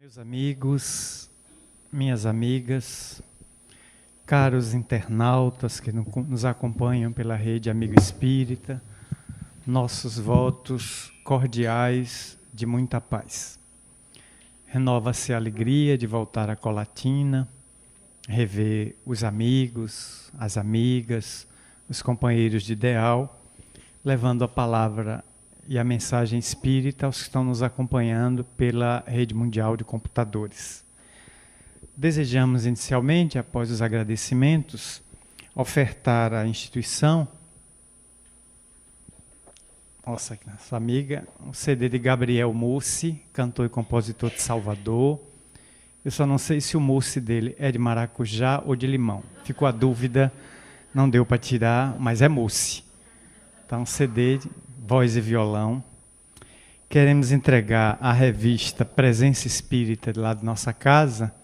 Meus amigos, minhas amigas, caros internautas que nos acompanham pela rede Amigo Espírita, nossos votos cordiais de muita paz. Renova-se a alegria de voltar à Colatina, rever os amigos, as amigas, os companheiros de ideal, levando a palavra e a mensagem espírita aos que estão nos acompanhando pela rede mundial de computadores. Desejamos inicialmente, após os agradecimentos, ofertar à instituição, nossa amiga, um CD de Gabriel Mussi, cantor e compositor de Salvador. Eu só não sei se o Mussi dele é de maracujá ou de limão. Ficou a dúvida, não deu para tirar, mas é Mussi. Então, um CD de voz e violão. Queremos entregar a revista Presença Espírita lá de nossa casa,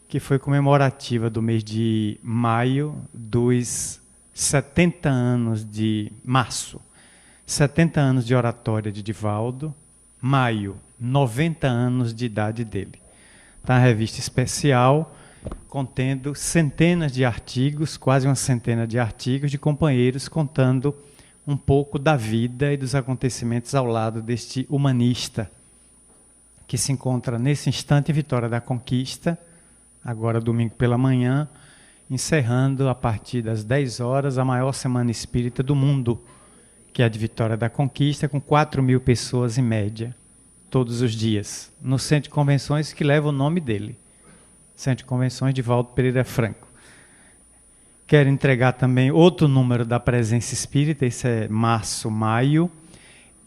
que foi comemorativa do mês de maio dos 70 anos de março. 70 anos de oratória de Divaldo, maio, 90 anos de idade dele. Está uma revista especial, contendo centenas de artigos, quase uma centena de artigos de companheiros contando um pouco da vida e dos acontecimentos ao lado deste humanista, que se encontra nesse instante em Vitória da Conquista, agora domingo pela manhã, encerrando a partir das 10 horas a maior semana espírita do mundo, que é a de Vitória da Conquista, com 4.000 pessoas em média, todos os dias, no Centro de Convenções que leva o nome dele, Centro de Convenções de Valdo Pereira Franco. Quero entregar também outro número da Presença Espírita, esse é março, maio.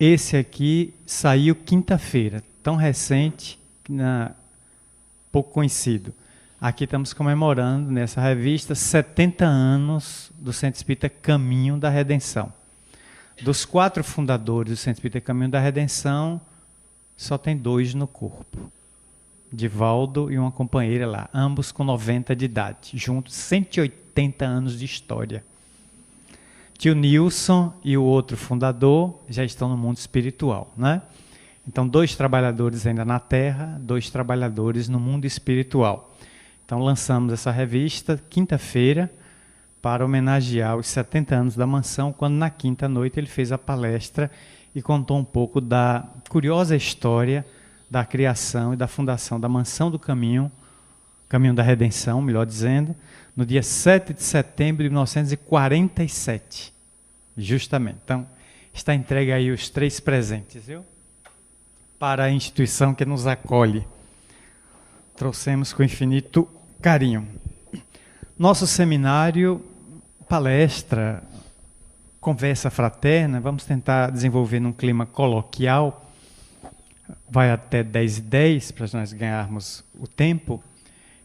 Esse aqui saiu quinta-feira, tão recente, pouco conhecido. Aqui estamos comemorando, nessa revista, 70 anos do Centro Espírita Caminho da Redenção. Dos 4 fundadores do Centro Espírita Caminho da Redenção, só tem 2 no corpo. Divaldo e uma companheira lá, ambos com 90 de idade, juntos 180 anos de história. Tio Nilson e o outro fundador já estão no mundo espiritual, né? Então, 2 trabalhadores ainda na Terra, 2 trabalhadores no mundo espiritual. Então, lançamos essa revista quinta-feira para homenagear os 70 anos da mansão, quando na quinta noite ele fez a palestra e contou um pouco da curiosa história da criação e da fundação da Mansão do Caminho, Caminho da Redenção, melhor dizendo, no dia 7 de setembro de 1947, justamente. Então, está entregue aí os 3 presentes, viu? Para a instituição que nos acolhe. Trouxemos com infinito carinho. Nosso seminário, palestra, conversa fraterna, vamos tentar desenvolver num clima coloquial, vai até 10h10, para nós ganharmos o tempo,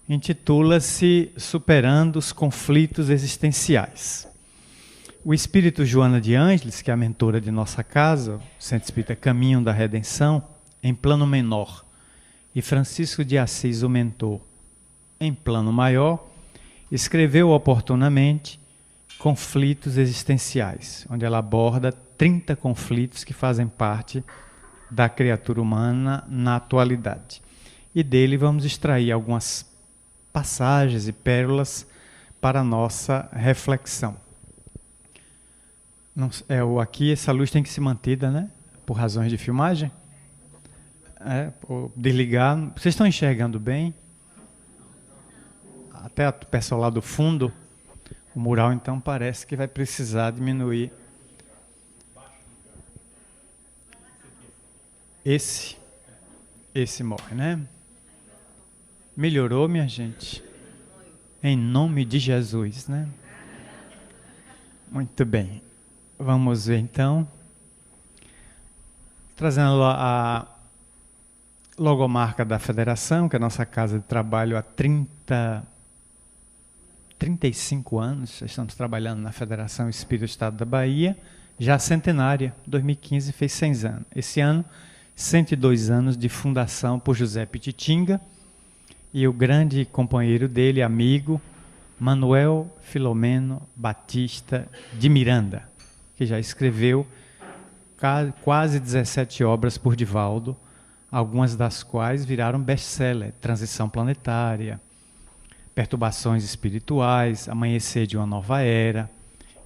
intitula-se Superando os Conflitos Existenciais. O espírito Joana de Ângeles, que é a mentora de nossa casa, Centro Espírita Caminho da Redenção, em plano menor, e Francisco de Assis, o mentor, em plano maior, escreveu oportunamente Conflitos Existenciais, onde ela aborda 30 conflitos que fazem parte da criatura humana na atualidade. E dele vamos extrair algumas passagens e pérolas para a nossa reflexão. Aqui essa luz tem que ser mantida, né? Por razões de filmagem. Desligar. Vocês estão enxergando bem? Até o pessoal lá do fundo, o mural então parece que vai precisar diminuir. Esse morre, né? Melhorou, minha gente? Em nome de Jesus, né? Muito bem. Vamos ver então. Trazendo a logomarca da Federação, que é a nossa casa de trabalho há 35 anos. Estamos trabalhando na Federação Espírita do Estado da Bahia, já centenária. 2015 fez 100 anos. Esse ano, 102 anos de fundação por José Pititinga e o grande companheiro dele, amigo, Manuel Filomeno Batista de Miranda, que já escreveu quase 17 obras por Divaldo, algumas das quais viraram best-seller: Transição Planetária, Perturbações Espirituais, Amanhecer de uma Nova Era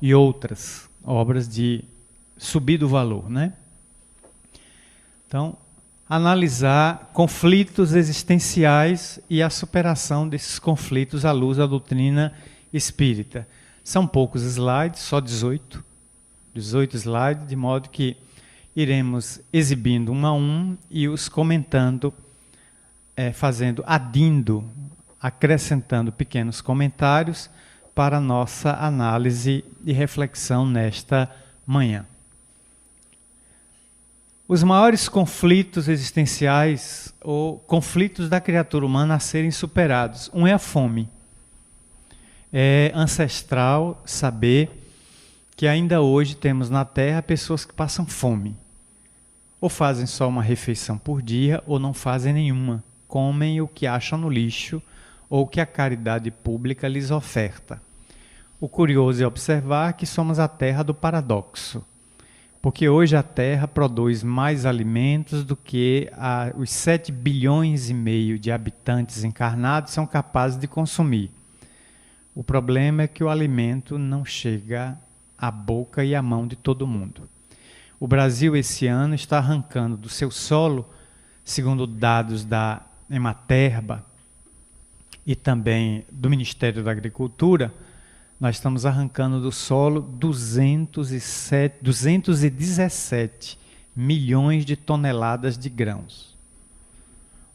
e outras obras de subido valor, né? Então, analisar conflitos existenciais e a superação desses conflitos à luz da doutrina espírita. São poucos slides, só 18 slides, de modo que iremos exibindo um a um e os comentando, acrescentando pequenos comentários para a nossa análise e reflexão nesta manhã. Os maiores conflitos existenciais ou conflitos da criatura humana a serem superados. Um é a fome. É ancestral saber que ainda hoje temos na Terra pessoas que passam fome. Ou fazem só uma refeição por dia, ou não fazem nenhuma. Comem o que acham no lixo, ou o que a caridade pública lhes oferta. O curioso é observar que somos a terra do paradoxo. Porque hoje a Terra produz mais alimentos do que os 7 bilhões e meio de habitantes encarnados são capazes de consumir. O problema é que o alimento não chega à boca e à mão de todo mundo. O Brasil, esse ano, está arrancando do seu solo, segundo dados da Ematerba e também do Ministério da Agricultura, nós estamos arrancando do solo 217 milhões de toneladas de grãos.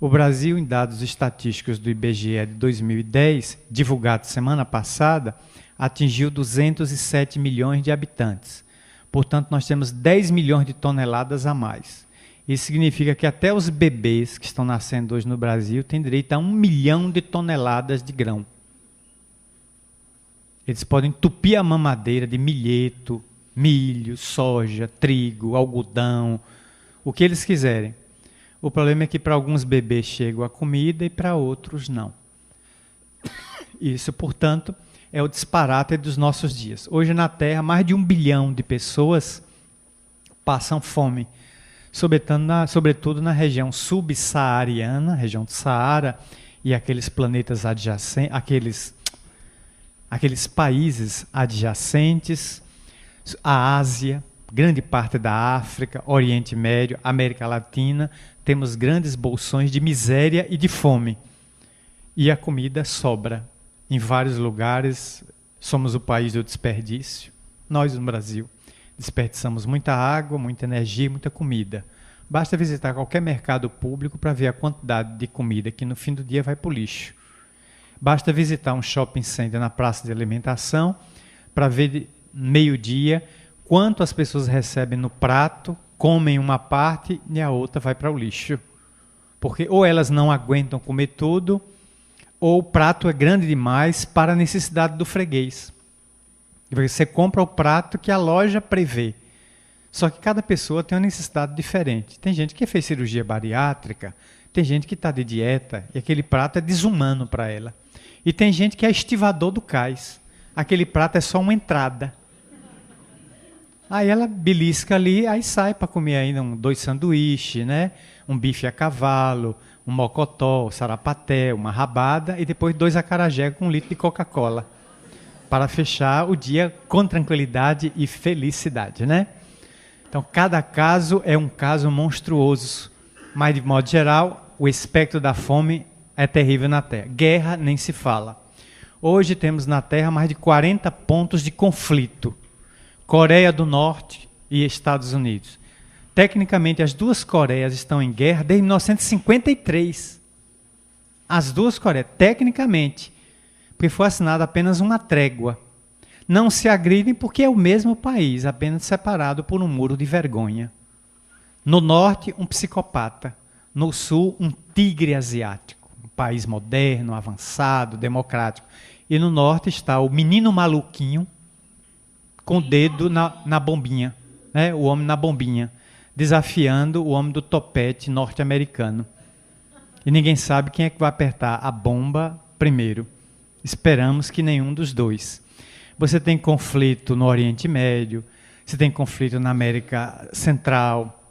O Brasil, em dados estatísticos do IBGE de 2010, divulgado semana passada, atingiu 207 milhões de habitantes. Portanto, nós temos 10 milhões de toneladas a mais. Isso significa que até os bebês que estão nascendo hoje no Brasil têm direito a 1 milhão de toneladas de grão. Eles podem entupir a mamadeira de milheto, milho, soja, trigo, algodão, o que eles quiserem. O problema é que para alguns bebês chega a comida e para outros não. Isso, portanto, é o disparate dos nossos dias. Hoje na Terra, mais de 1 bilhão de pessoas passam fome, sobretudo na região subsaariana, região do Saara, e aqueles planetas adjacentes, aqueles países adjacentes, a Ásia, grande parte da África, Oriente Médio, América Latina, temos grandes bolsões de miséria e de fome. E a comida sobra. Em vários lugares, somos o país do desperdício. Nós, no Brasil, desperdiçamos muita água, muita energia, muita comida. Basta visitar qualquer mercado público para ver a quantidade de comida que no fim do dia vai para o lixo. Basta visitar um shopping center na praça de alimentação para ver meio-dia quanto as pessoas recebem no prato, comem uma parte e a outra vai para o lixo. Porque ou elas não aguentam comer tudo, ou o prato é grande demais para a necessidade do freguês. Você compra o prato que a loja prevê. Só que cada pessoa tem uma necessidade diferente. Tem gente que fez cirurgia bariátrica, tem gente que está de dieta e aquele prato é desumano para ela. E tem gente que é estivador do cais. Aquele prato é só uma entrada. Aí ela belisca ali, aí sai para comer ainda 2 sanduíches, né? Um bife a cavalo, um mocotó, um sarapaté, uma rabada e depois 2 acarajé com 1 litro de Coca-Cola. Para fechar o dia com tranquilidade e felicidade, né? Então, cada caso é um caso monstruoso. Mas, de modo geral, o espectro da fome é terrível na Terra. Guerra nem se fala. Hoje temos na Terra mais de 40 pontos de conflito. Coreia do Norte e Estados Unidos. Tecnicamente, as 2 Coreias estão em guerra desde 1953. As 2 Coreias, tecnicamente, porque foi assinada apenas uma trégua. Não se agridem porque é o mesmo país, apenas separado por um muro de vergonha. No norte, um psicopata. No sul, um tigre asiático. Um país moderno, avançado, democrático. E no norte está o menino maluquinho com o dedo na bombinha. Né? O homem na bombinha. Desafiando o homem do topete norte-americano. E ninguém sabe quem é que vai apertar a bomba primeiro. Esperamos que nenhum dos dois. Você tem conflito no Oriente Médio, você tem conflito na América Central,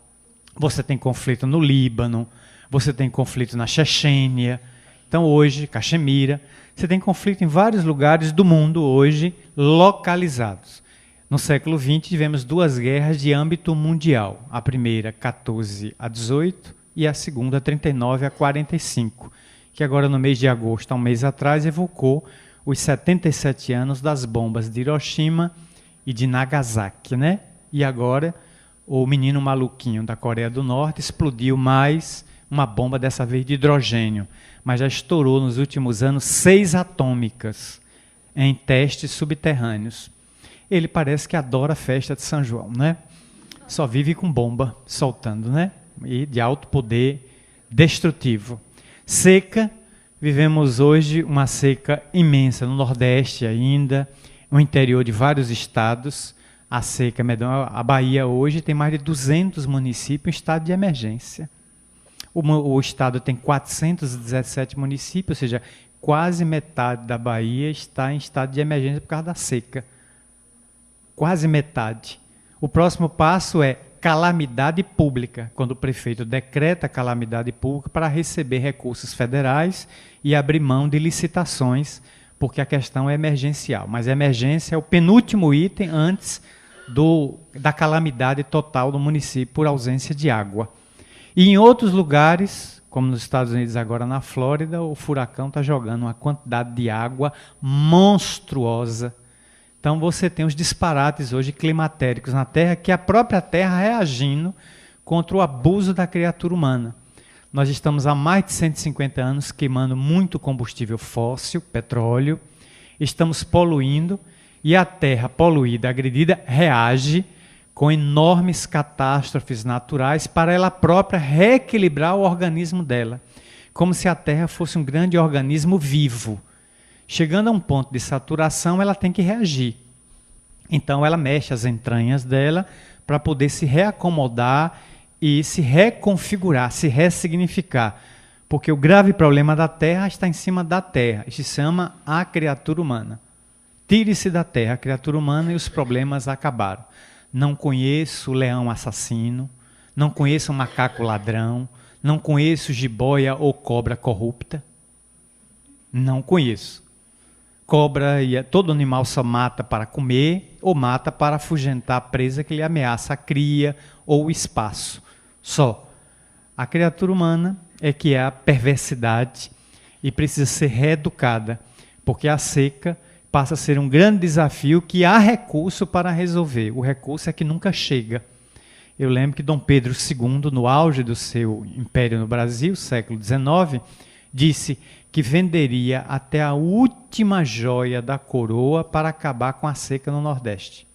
você tem conflito no Líbano, você tem conflito na Chechênia, então hoje, Caxemira, você tem conflito em vários lugares do mundo hoje localizados. No século XX tivemos 2 guerras de âmbito mundial, a primeira 14 a 18 e a segunda 39 a 45, que agora no mês de agosto, há um mês atrás, evocou os 77 anos das bombas de Hiroshima e de Nagasaki, né? E agora o menino maluquinho da Coreia do Norte explodiu mais uma bomba, dessa vez de hidrogênio, mas já estourou nos últimos anos 6 atômicas em testes subterrâneos. Ele parece que adora a festa de São João, né? Só vive com bomba soltando, né? E de alto poder destrutivo. Seca, vivemos hoje uma seca imensa no Nordeste ainda, no interior de vários estados. A seca, a Bahia hoje tem mais de 200 municípios em estado de emergência. O estado tem 417 municípios, ou seja, quase metade da Bahia está em estado de emergência por causa da seca. Quase metade. O próximo passo é calamidade pública, quando o prefeito decreta calamidade pública para receber recursos federais e abrir mão de licitações, porque a questão é emergencial. Mas a emergência é o penúltimo item antes da calamidade total do município por ausência de água. E em outros lugares, como nos Estados Unidos agora na Flórida, o furacão está jogando uma quantidade de água monstruosa. Então você tem os disparates hoje climatéricos na Terra, que é a própria Terra reagindo contra o abuso da criatura humana. Nós estamos há mais de 150 anos queimando muito combustível fóssil, petróleo, estamos poluindo, e a Terra poluída, agredida, reage com enormes catástrofes naturais para ela própria reequilibrar o organismo dela, como se a Terra fosse um grande organismo vivo. Chegando a um ponto de saturação, ela tem que reagir. Então ela mexe as entranhas dela para poder se reacomodar e se reconfigurar, se ressignificar. Porque o grave problema da Terra está em cima da Terra. Isso se chama a criatura humana. Tire-se da Terra a criatura humana e os problemas acabaram. Não conheço o leão assassino, não conheço o macaco ladrão, não conheço jiboia ou cobra corrupta. Não conheço. Cobra e todo animal só mata para comer ou mata para afugentar a presa que lhe ameaça a cria ou o espaço. Só. A criatura humana é que é a perversidade e precisa ser reeducada, porque a seca passa a ser um grande desafio que há recurso para resolver. O recurso é que nunca chega. Eu lembro que Dom Pedro II, no auge do seu império no Brasil, século XIX, disse que venderia até a última joia da coroa para acabar com a seca no Nordeste.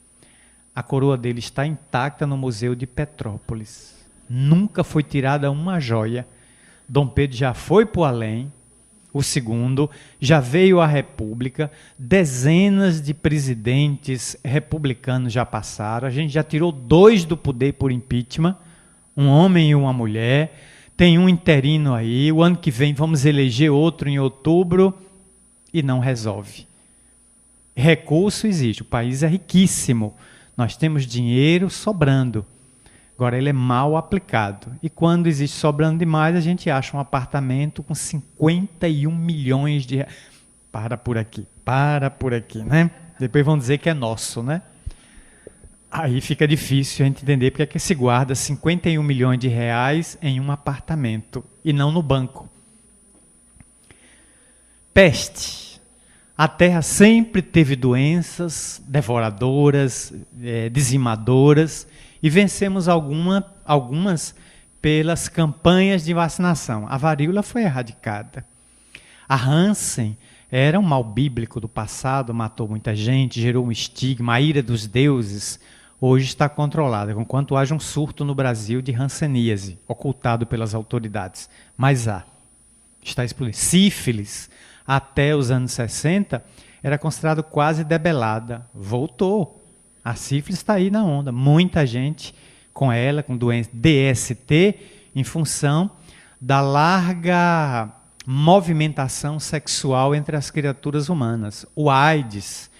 A coroa dele está intacta no Museu de Petrópolis. Nunca foi tirada uma joia. Dom Pedro já foi para o além, o segundo, já veio à República, dezenas de presidentes republicanos já passaram, a gente já tirou 2 do poder por impeachment, um homem e uma mulher, tem um interino aí, o ano que vem vamos eleger outro em outubro e não resolve. Recurso existe, o país é riquíssimo, nós temos dinheiro sobrando. Agora, ele é mal aplicado. E quando existe sobrando demais, a gente acha um apartamento com 51 milhões de reais. Para por aqui, né? Depois vão dizer que é nosso, né? Aí fica difícil a gente entender porque é que se guarda 51 milhões de reais em um apartamento e não no banco. Peste. A Terra sempre teve doenças devoradoras, dizimadoras, e vencemos algumas pelas campanhas de vacinação. A varíola foi erradicada. A Hansen era um mal bíblico do passado, matou muita gente, gerou um estigma, a ira dos deuses. Hoje está controlada, enquanto haja um surto no Brasil de hanseníase, ocultado pelas autoridades. Mas está explodindo. Sífilis, até os anos 60, era considerado quase debelada. Voltou. A sífilis está aí na onda. Muita gente com ela, com doença DST, em função da larga movimentação sexual entre as criaturas humanas. O AIDS,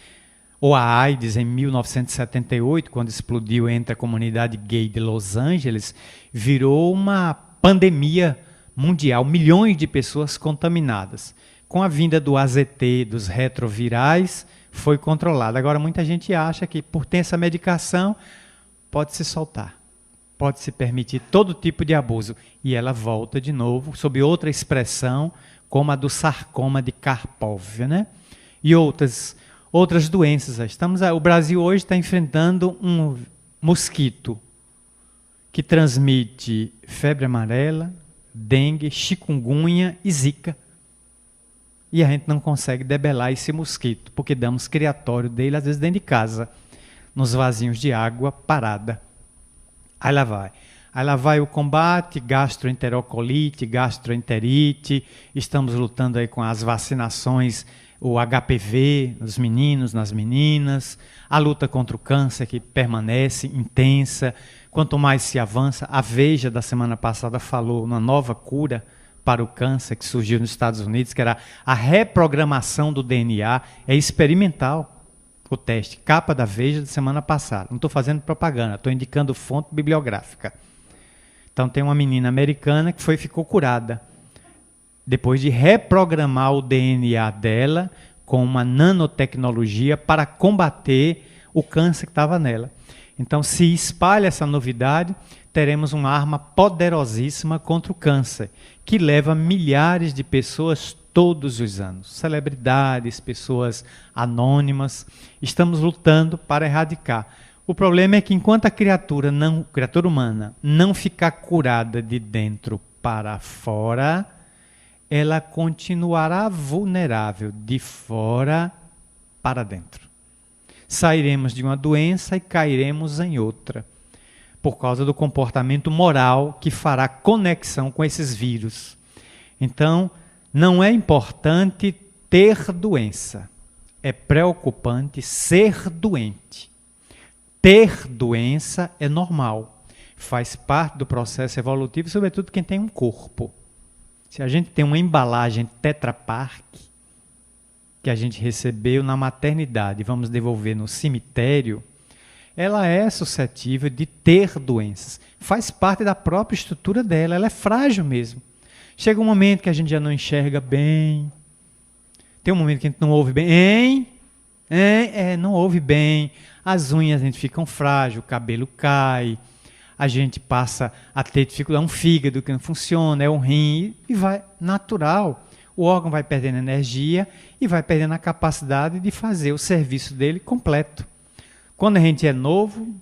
ou a AIDS em 1978, quando explodiu entre a comunidade gay de Los Angeles, virou uma pandemia mundial, milhões de pessoas contaminadas. Com a vinda do AZT, dos retrovirais, foi controlado. Agora, muita gente acha que, por ter essa medicação, pode se soltar, pode se permitir todo tipo de abuso. E ela volta de novo, sob outra expressão, como a do sarcoma de Karpov, né? E outras doenças. O Brasil hoje está enfrentando um mosquito que transmite febre amarela, dengue, chikungunya e zika. E a gente não consegue debelar esse mosquito, porque damos criatório dele, às vezes dentro de casa, nos vasinhos de água parada. Aí lá vai o combate, gastroenterocolite, gastroenterite, estamos lutando aí com as vacinações, o HPV nos meninos, nas meninas, a luta contra o câncer que permanece intensa. Quanto mais se avança, a Veja da semana passada falou uma nova cura para o câncer que surgiu nos Estados Unidos, que era a reprogramação do DNA, é experimental o teste, capa da Veja da semana passada. Não estou fazendo propaganda, estou indicando fonte bibliográfica. Então tem uma menina americana que ficou curada, depois de reprogramar o DNA dela com uma nanotecnologia para combater o câncer que estava nela. Então, se espalha essa novidade, teremos uma arma poderosíssima contra o câncer, que leva milhares de pessoas todos os anos. Celebridades, pessoas anônimas. Estamos lutando para erradicar. O problema é que enquanto a criatura humana não ficar curada de dentro para fora, ela continuará vulnerável de fora para dentro. Sairemos de uma doença e cairemos em outra, por causa do comportamento moral que fará conexão com esses vírus. Então, não é importante ter doença, é preocupante ser doente. Ter doença é normal, faz parte do processo evolutivo, sobretudo quem tem um corpo. Se a gente tem uma embalagem Tetra Pak, que a gente recebeu na maternidade e vamos devolver no cemitério, ela é suscetível de ter doenças. Faz parte da própria estrutura dela, ela é frágil mesmo. Chega um momento que a gente já não enxerga bem, tem um momento que a gente não ouve bem, não ouve bem, as unhas a gente ficam frágeis, o cabelo cai, a gente passa a ter dificuldade, um fígado que não funciona, é um rim, e vai natural. O órgão vai perdendo energia e vai perdendo a capacidade de fazer o serviço dele completo. Quando a gente é novo,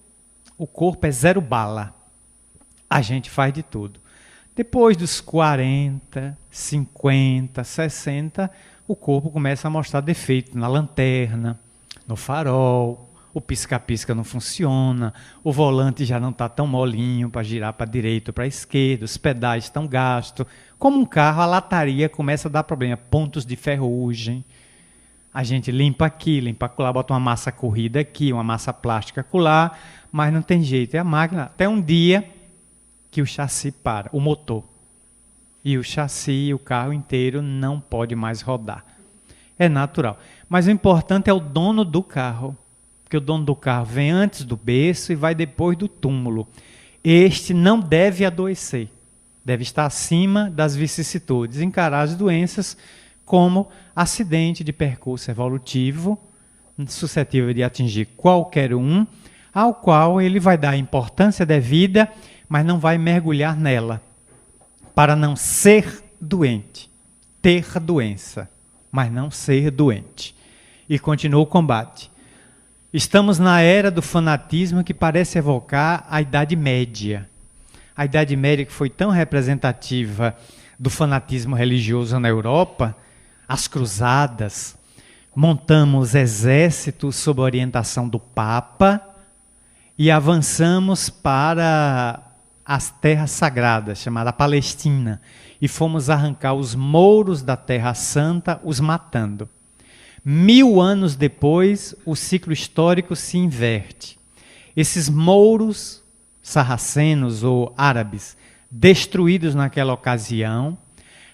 o corpo é zero bala. A gente faz de tudo. Depois dos 40, 50, 60, o corpo começa a mostrar defeito na lanterna, no farol, o pisca-pisca não funciona, o volante já não está tão molinho para girar para a direita ou para a esquerda, os pedais estão gastos. Como um carro, a lataria começa a dar problema, pontos de ferrugem. A gente limpa aqui, limpa acolá, bota uma massa corrida aqui, uma massa plástica acolá, mas não tem jeito, é a máquina. Até um dia que o chassi para, o motor. E o chassi, o carro inteiro não pode mais rodar. É natural. Mas o importante é o dono do carro. Porque o dono do carro vem antes do berço e vai depois do túmulo. Este não deve adoecer. Deve estar acima das vicissitudes. Encarar as doenças como acidente de percurso evolutivo, suscetível de atingir qualquer um, ao qual ele vai dar a importância devida, mas não vai mergulhar nela, para não ser doente. Ter doença, mas não ser doente. E continua o combate. Estamos na era do fanatismo que parece evocar a Idade Média. A Idade Média, que foi tão representativa do fanatismo religioso na Europa, as cruzadas, montamos exércitos sob a orientação do Papa e avançamos para as terras sagradas, chamada Palestina, e fomos arrancar os mouros da Terra Santa, os matando. 1000 anos depois, o ciclo histórico se inverte. Esses mouros sarracenos ou árabes, destruídos naquela ocasião,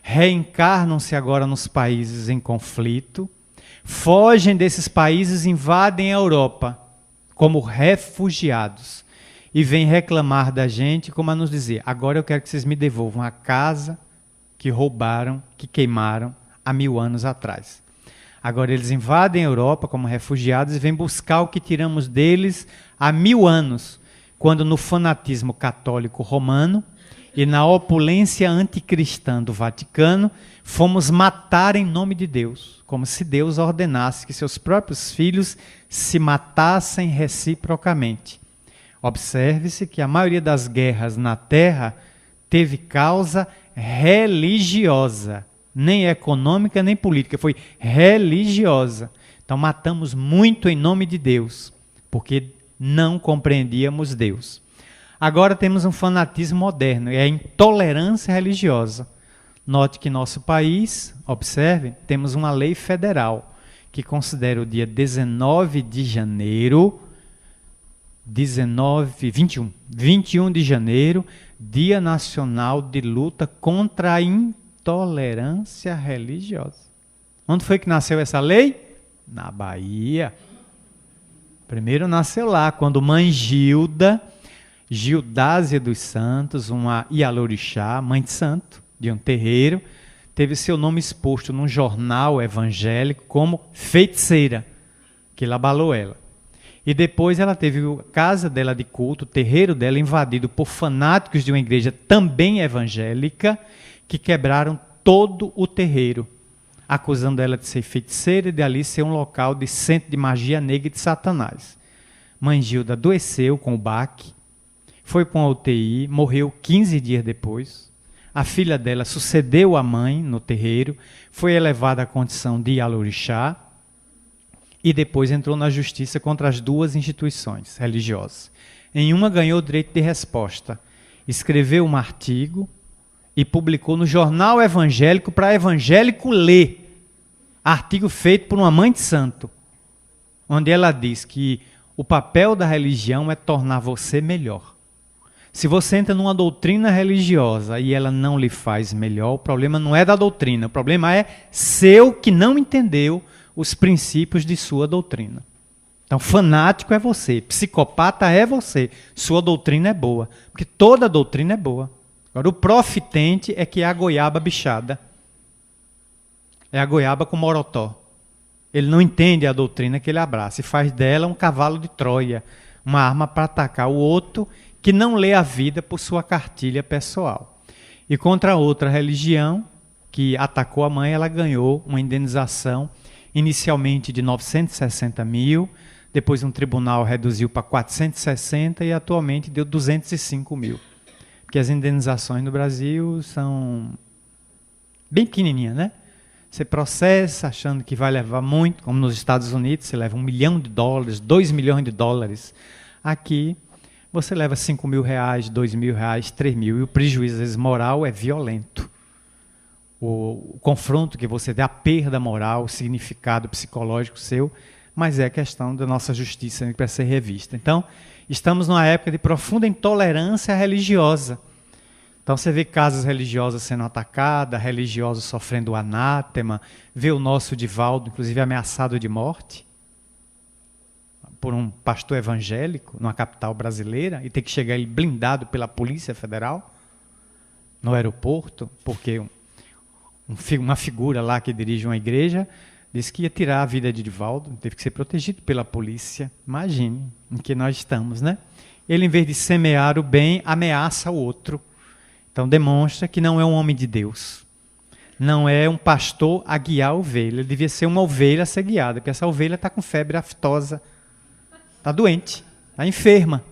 reencarnam-se agora nos países em conflito, fogem desses países, invadem a Europa como refugiados e vêm reclamar da gente, como a nos dizer, agora eu quero que vocês me devolvam a casa, que roubaram, que queimaram há 1000 anos atrás. Agora eles invadem a Europa como refugiados e vêm buscar o que tiramos deles há 1000 anos, quando no fanatismo católico romano e na opulência anticristã do Vaticano, fomos matar em nome de Deus, como se Deus ordenasse que seus próprios filhos se matassem reciprocamente. Observe-se que a maioria das guerras na Terra teve causa religiosa, nem econômica nem política, foi religiosa. Então matamos muito em nome de Deus, porque não compreendíamos Deus. Agora temos um fanatismo moderno, é a intolerância religiosa. Note que nosso país, observe, temos uma lei federal que considera o dia 19 de janeiro, 21 de janeiro, Dia Nacional de Luta contra a Intolerância Religiosa. Onde foi que nasceu essa lei? Na Bahia. Primeiro nasceu lá, quando mãe Gildásia dos Santos, uma Ialorixá, mãe de santo, de um terreiro, teve seu nome exposto num jornal evangélico como feiticeira, que ele abalou ela. E depois ela teve a casa dela de culto, o terreiro dela invadido por fanáticos de uma igreja também evangélica, que quebraram todo o terreiro, acusando ela de ser feiticeira e de ali ser um local de centro de magia negra e de Satanás. Mãe Gilda adoeceu com o baque, foi para uma UTI, morreu 15 dias depois. A filha dela sucedeu a mãe no terreiro, foi elevada à condição de Ialorixá e depois entrou na justiça contra as duas instituições religiosas. Em uma ganhou o direito de resposta, escreveu um artigo e publicou no jornal evangélico para evangélico ler. Artigo feito por uma mãe de santo, onde ela diz que o papel da religião é tornar você melhor. Se você entra numa doutrina religiosa e ela não lhe faz melhor, o problema não é da doutrina, o problema é seu que não entendeu os princípios de sua doutrina. Então, fanático é você, psicopata é você, sua doutrina é boa, porque toda doutrina é boa. Agora, o profitente é que é a goiaba bichada, é a goiaba com morotó. Ele não entende a doutrina que ele abraça e faz dela um cavalo de Troia, uma arma para atacar o outro que não lê a vida por sua cartilha pessoal. E contra outra religião que atacou a mãe, ela ganhou uma indenização inicialmente de 960 mil, depois um tribunal reduziu para 460 e atualmente deu 205 mil. Porque as indenizações no Brasil são bem pequenininhas, né? Você processa achando que vai levar muito, como nos Estados Unidos, você leva $1 milhão, $2 milhões. Aqui, você leva R$5 mil, R$2 mil, R$3 mil, e o prejuízo, às vezes, moral é violento. O confronto que você dá, a perda moral, o significado psicológico seu, mas é questão da nossa justiça que precisa ser revista. Então, estamos numa época de profunda intolerância religiosa. Então, você vê casas religiosas sendo atacadas, religiosos sofrendo anátema, vê o nosso Divaldo, inclusive, ameaçado de morte por um pastor evangélico numa capital brasileira e ter que chegar ele blindado pela Polícia Federal no aeroporto, porque uma figura lá que dirige uma igreja disse que ia tirar a vida de Divaldo, teve que ser protegido pela polícia. Imagine em que nós estamos, né? Ele, em vez de semear o bem, ameaça o outro. Então, demonstra que não é um homem de Deus. Não é um pastor a guiar a ovelha. Ele devia ser uma ovelha a ser guiada, porque essa ovelha está com febre aftosa. Está doente, está enferma.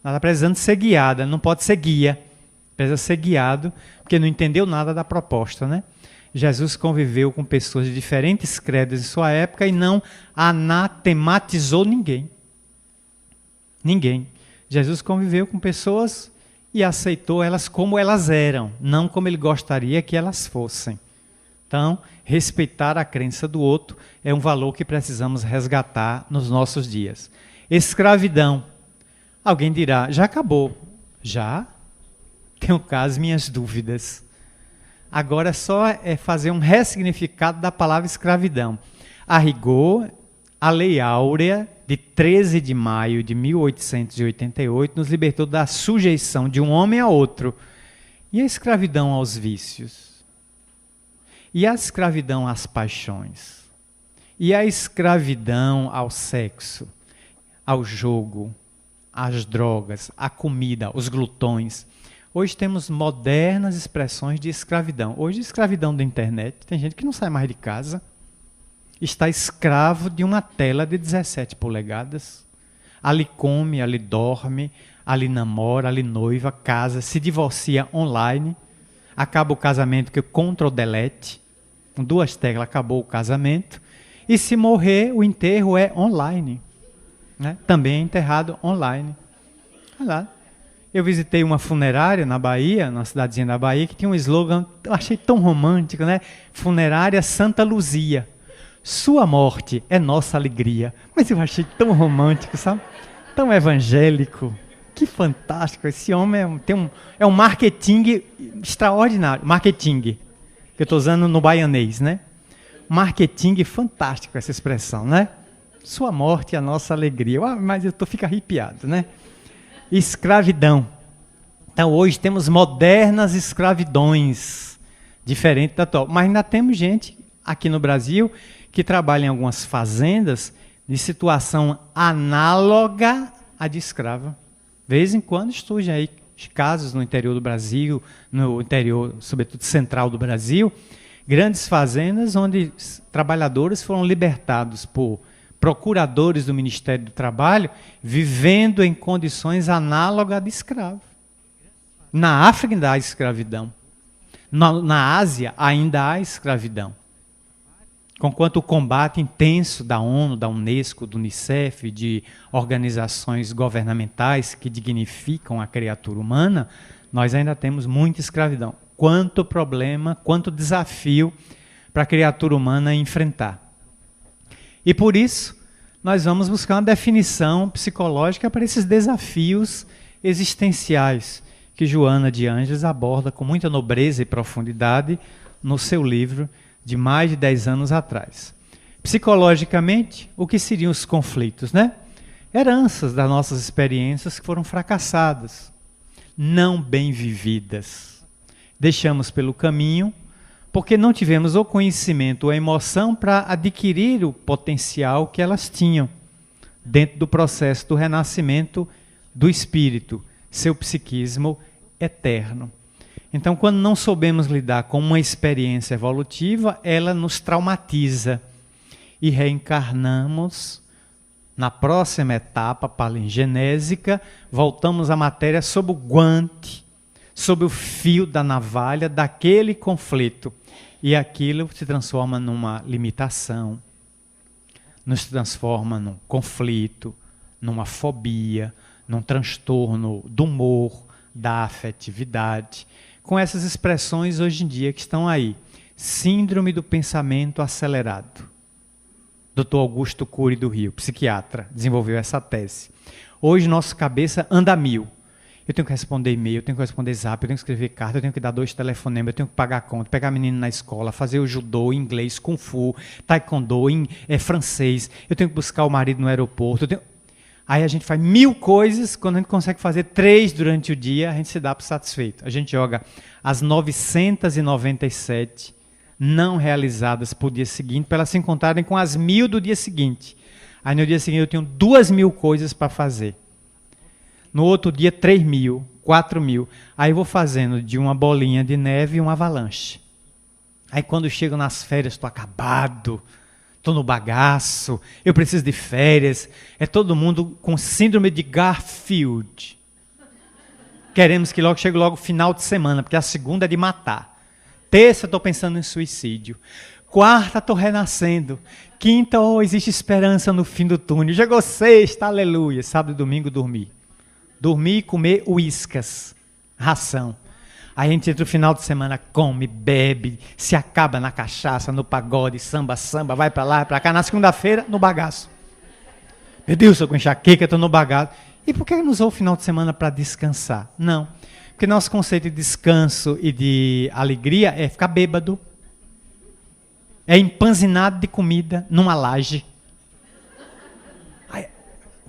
Ela está precisando ser guiada, não pode ser guia. Precisa ser guiado, porque não entendeu nada da proposta, né? Jesus conviveu com pessoas de diferentes credos em sua época e não anatematizou ninguém. Ninguém. Jesus conviveu com pessoas e aceitou elas como elas eram, não como ele gostaria que elas fossem. Então, respeitar a crença do outro é um valor que precisamos resgatar nos nossos dias. Escravidão. Alguém dirá, já acabou. Já? Tenho caso minhas dúvidas. Agora só é fazer um ressignificado da palavra escravidão. A rigor, a Lei Áurea, de 13 de maio de 1888, nos libertou da sujeição de um homem a outro. E a escravidão aos vícios? E a escravidão às paixões? E a escravidão ao sexo, ao jogo, às drogas, à comida, aos glutões? Hoje temos modernas expressões de escravidão. Hoje, escravidão da internet. Tem gente que não sai mais de casa. Está escravo de uma tela de 17 polegadas. Ali come, ali dorme, ali namora, ali noiva, casa, se divorcia online. Acaba o casamento que Ctrl Delete. Com 2 teclas acabou o casamento. E se morrer, o enterro é online. Né? Também é enterrado online. Olha lá. Eu visitei uma funerária na Bahia, numa cidadezinha da Bahia, que tinha um slogan, eu achei tão romântico, né? Funerária Santa Luzia. Sua morte é nossa alegria. Mas eu achei tão romântico, sabe? Tão evangélico. Que fantástico. Esse homem é um marketing extraordinário. Marketing, que eu estou usando no baianês, né? Marketing fantástico, essa expressão, né? Sua morte é a nossa alegria. Mas eu fico arrepiado, né? Escravidão. Então hoje temos modernas escravidões, diferente da atual. Mas ainda temos gente aqui no Brasil que trabalha em algumas fazendas de situação análoga à de escrava. De vez em quando surgem aí casos no interior do Brasil, no interior, sobretudo central do Brasil, grandes fazendas onde trabalhadores foram libertados por procuradores do Ministério do Trabalho, vivendo em condições análogas de escravo. Na África ainda há escravidão. Na Ásia ainda há escravidão. Conquanto o combate intenso da ONU, da Unesco, do Unicef, de organizações governamentais que dignificam a criatura humana, nós ainda temos muita escravidão. Quanto problema, quanto desafio para a criatura humana enfrentar. E por isso, nós vamos buscar uma definição psicológica para esses desafios existenciais que Joana de Ângeles aborda com muita nobreza e profundidade no seu livro de mais de 10 anos atrás. Psicologicamente, o que seriam os conflitos, né? Heranças das nossas experiências que foram fracassadas, não bem vividas. Deixamos pelo caminho porque não tivemos o conhecimento ou a emoção para adquirir o potencial que elas tinham dentro do processo do renascimento do espírito, seu psiquismo eterno. Então, quando não soubemos lidar com uma experiência evolutiva, ela nos traumatiza e reencarnamos na próxima etapa palingenésica, voltamos à matéria sob o guante, sob o fio da navalha daquele conflito. E aquilo se transforma numa limitação, nos transforma num conflito, numa fobia, num transtorno do humor, da afetividade, com essas expressões hoje em dia que estão aí. Síndrome do pensamento acelerado. Dr. Augusto Cury do Rio, psiquiatra, desenvolveu essa tese. Hoje nossa cabeça anda a mil. Eu tenho que responder e-mail, eu tenho que responder zap, eu tenho que escrever carta, eu tenho que dar 2 telefonemas, eu tenho que pagar a conta, pegar menino na escola, fazer o judô, inglês, kung fu, taekwondo, francês, eu tenho que buscar o marido no aeroporto. Aí a gente faz 1000 coisas, quando a gente consegue fazer 3 durante o dia, a gente se dá por satisfeito. A gente joga as 997 não realizadas para o dia seguinte, para elas se encontrarem com as 1000 do dia seguinte. Aí no dia seguinte eu tenho 2000 coisas para fazer. No outro dia, 3.000, 4.000. Aí eu vou fazendo de uma bolinha de neve uma avalanche. Aí quando eu chego nas férias, estou acabado, estou no bagaço, eu preciso de férias. É todo mundo com síndrome de Garfield. Queremos que logo chegue logo o final de semana, porque a segunda é de matar. Terça, estou pensando em suicídio. Quarta, estou renascendo. Quinta, existe esperança no fim do túnel. Chegou sexta, aleluia. Sábado e domingo, dormir. Dormir e comer uíscas, ração. Aí a gente entra no final de semana, come, bebe, se acaba na cachaça, no pagode, samba, vai para lá, para cá. Na segunda-feira, no bagaço. Meu Deus, estou com enxaqueca, estou no bagaço. E por que não usou o final de semana para descansar? Não. Porque nosso conceito de descanso e de alegria é ficar bêbado. É empanzinado de comida numa laje. Ai,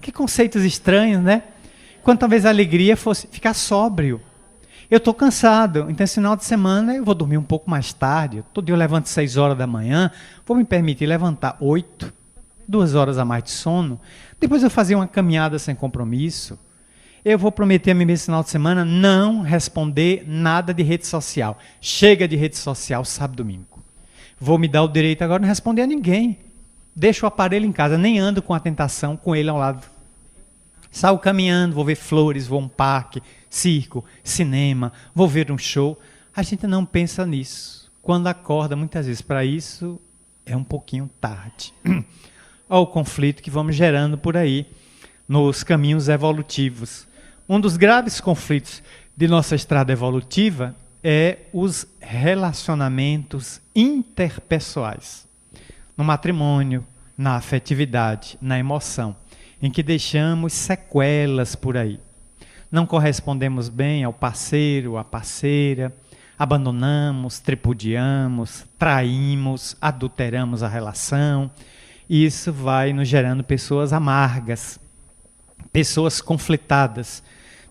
que conceitos estranhos, né? Quando talvez a alegria fosse ficar sóbrio. Eu estou cansado, então esse final de semana eu vou dormir um pouco mais tarde. Todo dia eu levanto 6 horas da manhã, vou me permitir levantar 8, 2 horas a mais de sono. Depois eu fazer uma caminhada sem compromisso. Eu vou prometer a mim esse final de semana não responder nada de rede social. Chega de rede social sábado e domingo. Vou me dar o direito agora de não responder a ninguém. Deixo o aparelho em casa, nem ando com a tentação com ele ao lado. Saio caminhando, vou ver flores, vou a um parque, circo, cinema, vou ver um show. A gente não pensa nisso. Quando acorda, muitas vezes, para isso, é um pouquinho tarde. Olha o conflito que vamos gerando por aí, nos caminhos evolutivos. Um dos graves conflitos de nossa estrada evolutiva é os relacionamentos interpessoais. No matrimônio, na afetividade, na emoção, em que deixamos sequelas por aí. Não correspondemos bem ao parceiro, à parceira, abandonamos, tripudiamos, traímos, adulteramos a relação. E isso vai nos gerando pessoas amargas, pessoas conflitadas.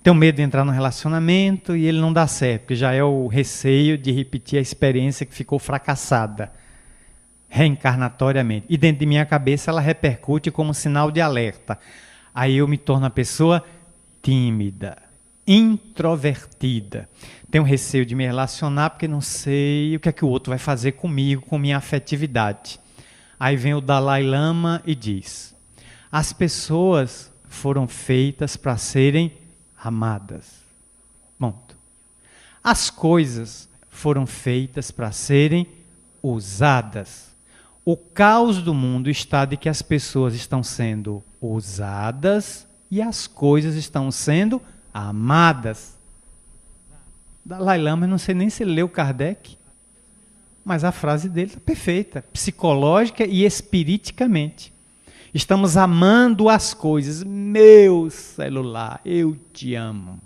Tenho medo de entrar no relacionamento e ele não dá certo, porque já é o receio de repetir a experiência que ficou fracassada, reencarnatoriamente. E dentro de minha cabeça ela repercute como sinal de alerta. Aí eu me torno uma pessoa tímida, introvertida. Tenho receio de me relacionar porque não sei o que é que o outro vai fazer comigo, com minha afetividade. Aí vem o Dalai Lama e diz: as pessoas foram feitas para serem amadas. Ponto. As coisas foram feitas para serem usadas. O caos do mundo está de que as pessoas estão sendo usadas e as coisas estão sendo amadas. Dalai Lama, eu não sei nem se ele leu Kardec, mas a frase dele está perfeita, psicológica e espiriticamente. Estamos amando as coisas. Meu celular, eu te amo.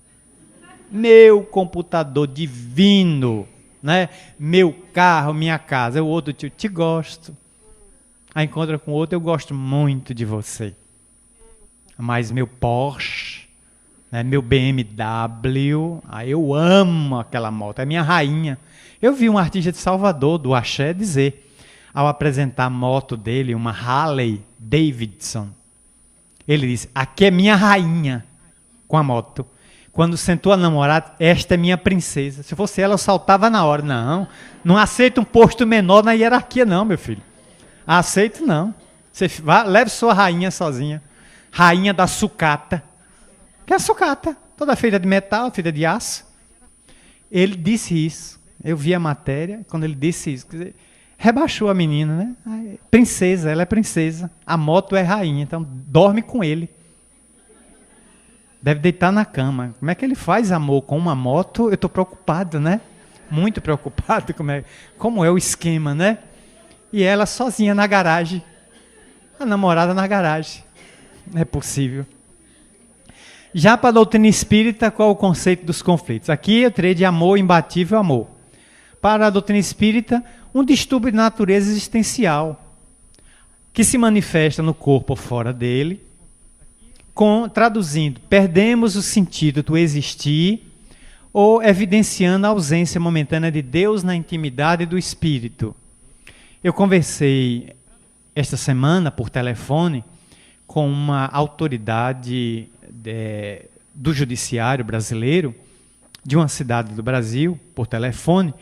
Meu computador divino, né? Meu carro, minha casa. O outro te gosto. Aí encontra com o outro, eu gosto muito de você. Mas meu Porsche, né? Meu BMW, aí eu amo aquela moto, é minha rainha. Eu vi um artista de Salvador, do Axé, dizer, ao apresentar a moto dele, uma Harley Davidson, ele disse: aqui é minha rainha, com a moto. Quando sentou a namorada, esta é minha princesa. Se fosse ela, eu saltava na hora. Não aceito um posto menor na hierarquia não, meu filho. Aceito não. Você leve sua rainha sozinha. Rainha da sucata. Que é a sucata? Toda feita de metal, feita de aço. Ele disse isso. Eu vi a matéria, quando ele disse isso, quer dizer, rebaixou a menina, né? Princesa, ela é princesa. A moto é rainha, então dorme com ele. Deve deitar na cama. Como é que ele faz amor com uma moto? Eu estou preocupado, né? Muito preocupado como é o esquema, né? E ela sozinha na garagem. A namorada na garagem. Não é possível. Já para a doutrina espírita, qual é o conceito dos conflitos? Aqui eu terei de amor, imbatível amor. Para a doutrina espírita, um distúrbio de natureza existencial, que se manifesta no corpo ou fora dele, traduzindo, perdemos o sentido do existir, ou evidenciando a ausência momentânea de Deus na intimidade do espírito. Eu conversei esta semana, por telefone, com uma autoridade do judiciário brasileiro, de uma cidade do Brasil, por telefone,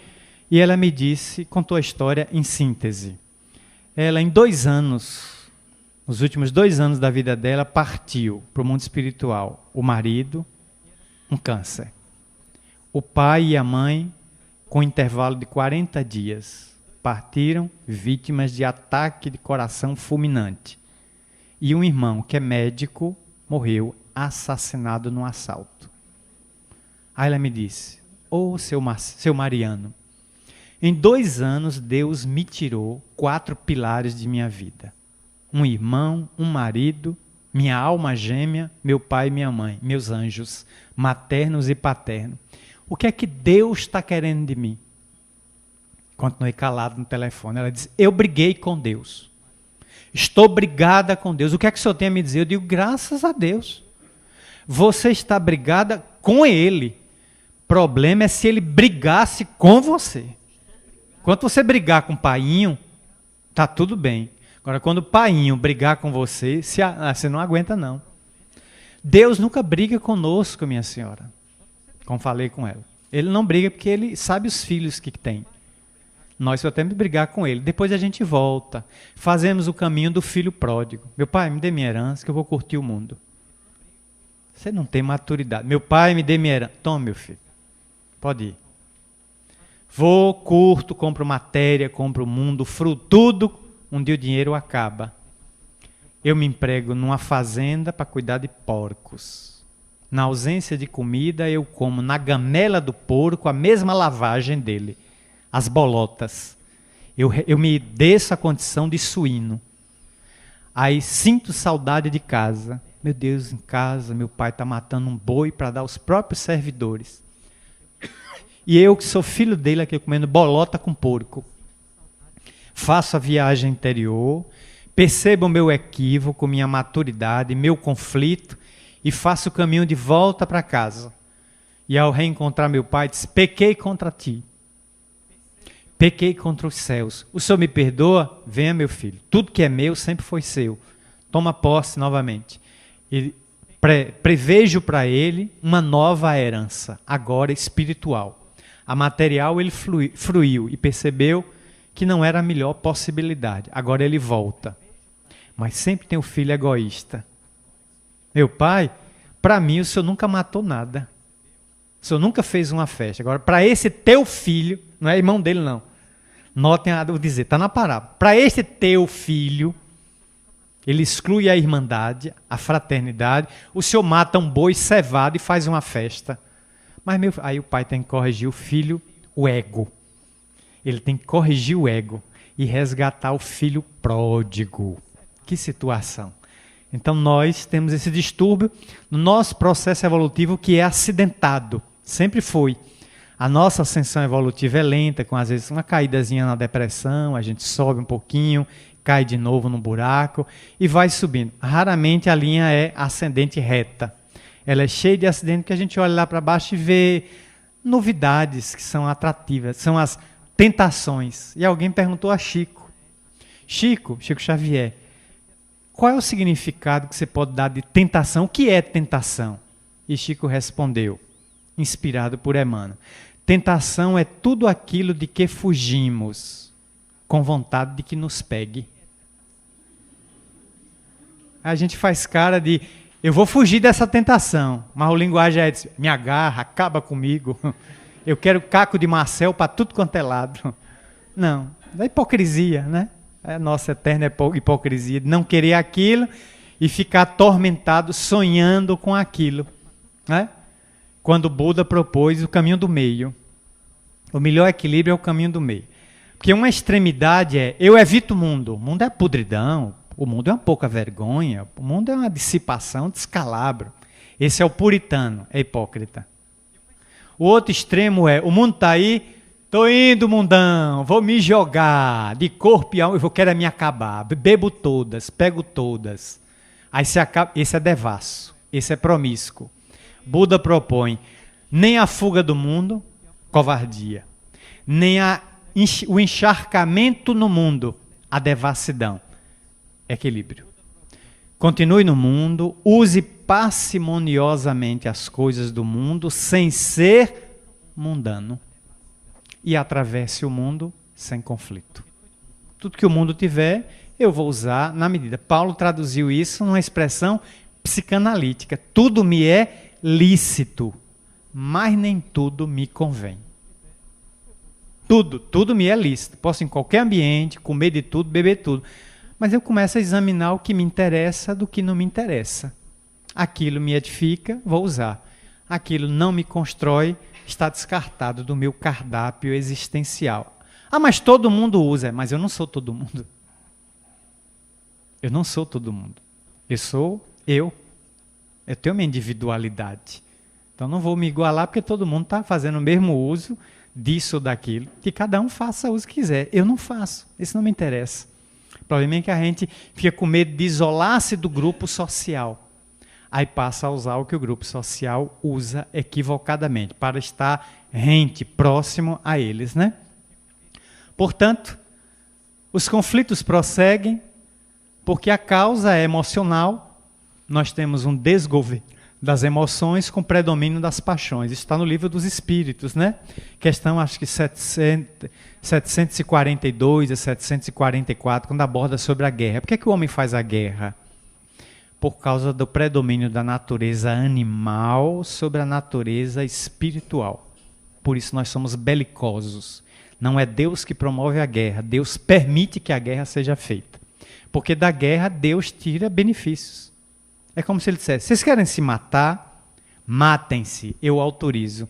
e ela me disse, contou a história em síntese. Ela, em 2 anos, nos últimos 2 anos da vida dela, partiu para o mundo espiritual. O marido, um câncer. O pai e a mãe, com intervalo de 40 dias, partiram vítimas de ataque de coração fulminante. E um irmão, que é médico, morreu assassinado num assalto. Aí ela me disse: ô seu Mariano, em 2 anos Deus me tirou 4 pilares de minha vida. Um irmão, um marido, minha alma gêmea, meu pai e minha mãe, meus anjos, maternos e paternos. O que é que Deus está querendo de mim? Continuei calado no telefone. Ela disse: eu briguei com Deus. Estou brigada com Deus. O que é que o senhor tem a me dizer? Eu digo: graças a Deus. Você está brigada com Ele. Problema é se ele brigasse com você. Quando você brigar com o painho, tá tudo bem. Agora, quando o painho brigar com você, você não aguenta, não. Deus nunca briga conosco, minha senhora. Como falei com ela. Ele não briga porque ele sabe os filhos que tem. Nós só temos que brigar com ele. Depois a gente volta. Fazemos o caminho do filho pródigo. Meu pai, me dê minha herança que eu vou curtir o mundo. Você não tem maturidade. Meu pai, me dê minha herança. Toma, meu filho. Pode ir. Vou, curto, compro matéria, compro o mundo, fruto, tudo. Um dia o dinheiro acaba. Eu me emprego numa fazenda para cuidar de porcos. Na ausência de comida, eu como na gamela do porco a mesma lavagem dele. As bolotas. Eu me desço a condição de suíno. Aí sinto saudade de casa. Meu Deus, em casa, meu pai está matando um boi para dar aos próprios servidores. E eu, que sou filho dele, aqui comendo bolota com porco. Faço a viagem interior, percebo o meu equívoco, minha maturidade, meu conflito, e faço o caminho de volta para casa. E ao reencontrar meu pai, disse, pequei contra ti. Pequei contra os céus. O Senhor me perdoa? Venha, meu filho. Tudo que é meu sempre foi seu. Toma posse novamente. E prevejo para ele uma nova herança, agora espiritual. A material ele fruiu e percebeu que não era a melhor possibilidade. Agora ele volta. Mas sempre tem o filho egoísta. Meu pai, para mim o senhor nunca matou nada. O senhor nunca fez uma festa. Agora, para esse teu filho, não é irmão dele não. Notem o dizer, está na parábola. Para esse teu filho, ele exclui a irmandade, a fraternidade. O senhor mata um boi cevado e faz uma festa. Mas aí o pai tem que corrigir o filho, o ego. Ele tem que corrigir o ego e resgatar o filho pródigo. Que situação. Então nós temos esse distúrbio no nosso processo evolutivo que é acidentado. Sempre foi. A nossa ascensão evolutiva é lenta, com às vezes uma caídazinha na depressão, a gente sobe um pouquinho, cai de novo no buraco e vai subindo. Raramente a linha é ascendente reta. Ela é cheia de acidentes que a gente olha lá para baixo e vê novidades que são atrativas, são as tentações. E alguém perguntou a Chico Xavier, qual é o significado que você pode dar de tentação? O que é tentação? E Chico respondeu, inspirado por Emmanuel, tentação é tudo aquilo de que fugimos, com vontade de que nos pegue. A gente faz cara de, eu vou fugir dessa tentação, mas o linguagem é, me agarra, acaba comigo, eu quero caco de Marcel para tudo quanto é lado. Não, é hipocrisia, né? É a nossa eterna hipocrisia de não querer aquilo e ficar atormentado sonhando com aquilo, né? Quando Buda propôs o caminho do meio. O melhor equilíbrio é o caminho do meio. Porque uma extremidade é, eu evito o mundo é podridão, o mundo é uma pouca vergonha, o mundo é uma dissipação, descalabro. Esse é o puritano, é hipócrita. O outro extremo é, o mundo está aí, estou indo, mundão, vou me jogar de corpo e alma, eu quero me acabar, bebo todas, pego todas. Aí se acaba, esse é devasso, esse é promíscuo. Buda propõe nem a fuga do mundo, covardia, nem o encharcamento no mundo, a devassidão, equilíbrio. Continue no mundo, use parcimoniosamente as coisas do mundo sem ser mundano e atravesse o mundo sem conflito. Tudo que o mundo tiver, eu vou usar na medida. Paulo traduziu isso numa expressão psicanalítica. Tudo me é lícito, mas nem tudo me convém. Tudo me é lícito. Posso em qualquer ambiente, comer de tudo, beber tudo. Mas eu começo a examinar o que me interessa do que não me interessa. Aquilo me edifica, vou usar. Aquilo não me constrói, está descartado do meu cardápio existencial. Ah, mas todo mundo usa. Mas eu não sou todo mundo. Eu não sou todo mundo. Eu sou eu. Eu tenho minha individualidade. Então não vou me igualar porque todo mundo está fazendo o mesmo uso disso ou daquilo. Que cada um faça o uso que quiser. Eu não faço. Isso não me interessa. O problema é que a gente fica com medo de isolar-se do grupo social. Aí passa a usar o que o grupo social usa equivocadamente, para estar rente, próximo a eles, né? Portanto, os conflitos prosseguem porque a causa é emocional. Nós temos um desgoverno das emoções com predomínio das paixões. Isso está no livro dos Espíritos, né? Questão, acho que 742 a 744, quando aborda sobre a guerra. Por que o homem faz a guerra? Por causa do predomínio da natureza animal sobre a natureza espiritual. Por isso nós somos belicosos. Não é Deus que promove a guerra, Deus permite que a guerra seja feita. Porque da guerra Deus tira benefícios. É como se ele dissesse, vocês querem se matar? Matem-se, eu autorizo.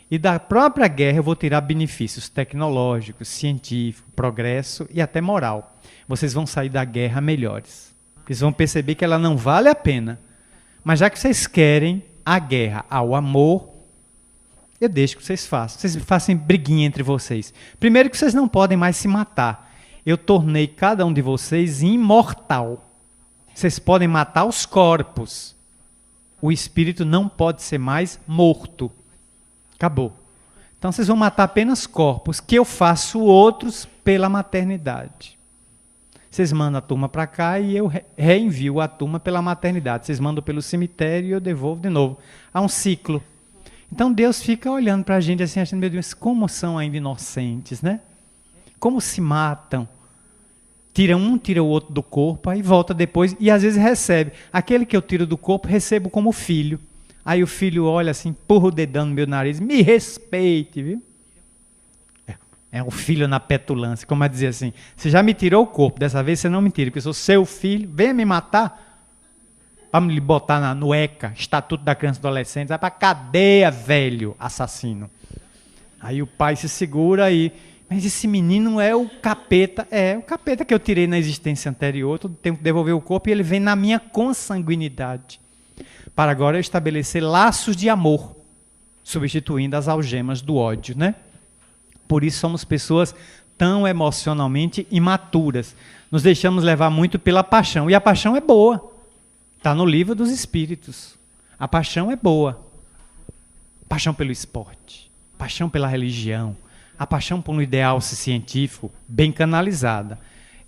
E da própria guerra eu vou tirar benefícios tecnológicos, científicos, progresso e até moral. Vocês vão sair da guerra melhores. Vocês vão perceber que ela não vale a pena. Mas já que vocês querem a guerra ao amor, eu deixo que vocês façam. Vocês façam briguinha entre vocês. Primeiro que vocês não podem mais se matar. Eu tornei cada um de vocês imortal. Vocês podem matar os corpos. O espírito não pode ser mais morto. Acabou. Então vocês vão matar apenas corpos, que eu faço outros pela maternidade. Vocês mandam a turma para cá e eu reenvio a turma pela maternidade. Vocês mandam pelo cemitério e eu devolvo de novo. Há um ciclo. Então Deus fica olhando para a gente assim, achando, meu Deus, como são ainda inocentes, né? Como se matam. Tira um, tira o outro do corpo, aí volta depois e às vezes recebe. Aquele que eu tiro do corpo, recebo como filho. Aí o filho olha assim, empurra o dedão no meu nariz, me respeite, viu? É um filho na petulância, como a dizer assim, você já me tirou o corpo, dessa vez você não me tira, porque eu sou seu filho, venha me matar, para me botar no ECA, Estatuto da Criança e do Adolescente, vai para a cadeia, velho assassino. Aí o pai se segura e... Mas esse menino é o capeta. É o capeta que eu tirei na existência anterior. Todo tempo devolver o corpo e ele vem na minha consanguinidade. Para agora eu estabelecer laços de amor, substituindo as algemas do ódio, né? Por isso somos pessoas tão emocionalmente imaturas. Nos deixamos levar muito pela paixão. E a paixão é boa. Está no livro dos Espíritos. A paixão é boa. Paixão pelo esporte. Paixão pela religião. A paixão por um ideal científico bem canalizada,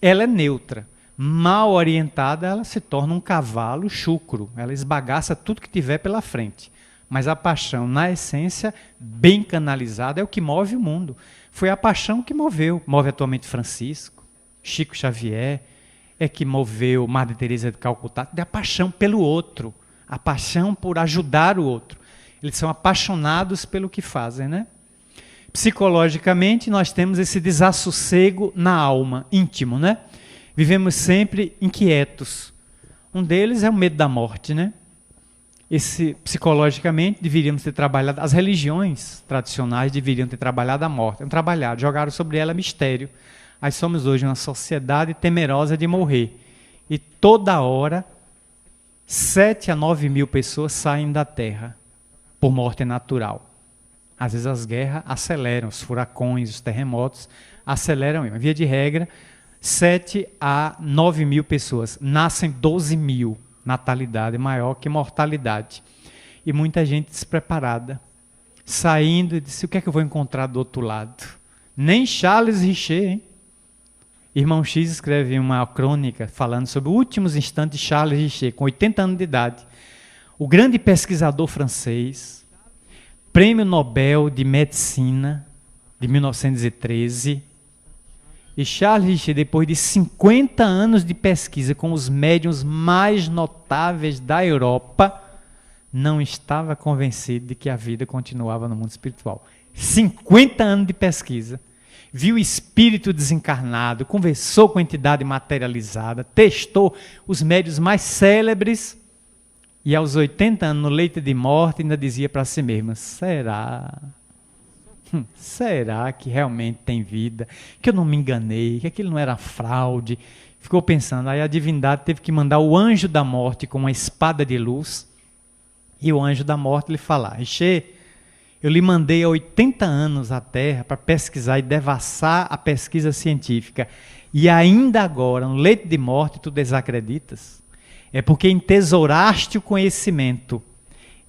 ela é neutra. Mal orientada, ela se torna um cavalo chucro. Ela esbagaça tudo que tiver pela frente. Mas a paixão, na essência, bem canalizada, é o que move o mundo. Foi a paixão que move atualmente Francisco, Chico Xavier, é que moveu Madre Teresa de Calcutá, a paixão pelo outro, a paixão por ajudar o outro. Eles são apaixonados pelo que fazem, né? Psicologicamente, nós temos esse desassossego na alma, íntimo, né? Vivemos sempre inquietos. Um deles é o medo da morte, né? Esse, psicologicamente, deveríamos ter trabalhado, as religiões tradicionais deveriam ter trabalhado a morte. Jogaram sobre ela mistério. Aí somos hoje uma sociedade temerosa de morrer. E toda hora, 7 a 9 mil pessoas saem da Terra por morte natural. Às vezes as guerras aceleram, os furacões, os terremotos aceleram. Em via de regra, 7 a 9 mil pessoas. Nascem 12 mil. Natalidade maior que mortalidade. E muita gente despreparada. Saindo e disse, o que é que eu vou encontrar do outro lado? Nem Charles Richer, hein? Irmão X escreve uma crônica falando sobre os últimos instantes de Charles Richer, com 80 anos de idade. O grande pesquisador francês, Prêmio Nobel de Medicina, de 1913. E Charles Richer, depois de 50 anos de pesquisa com os médiuns mais notáveis da Europa, não estava convencido de que a vida continuava no mundo espiritual. 50 anos de pesquisa. Viu espírito desencarnado, conversou com entidade materializada, testou os médiuns mais célebres. E aos 80 anos, no leito de morte, ainda dizia para si mesmo, será que realmente tem vida? Que eu não me enganei, que aquilo não era fraude? Ficou pensando, aí a divindade teve que mandar o anjo da morte com uma espada de luz, e o anjo da morte lhe falar, Richer, eu lhe mandei há 80 anos à Terra para pesquisar e devassar a pesquisa científica, e ainda agora, no leito de morte, tu desacreditas? É porque entesouraste o conhecimento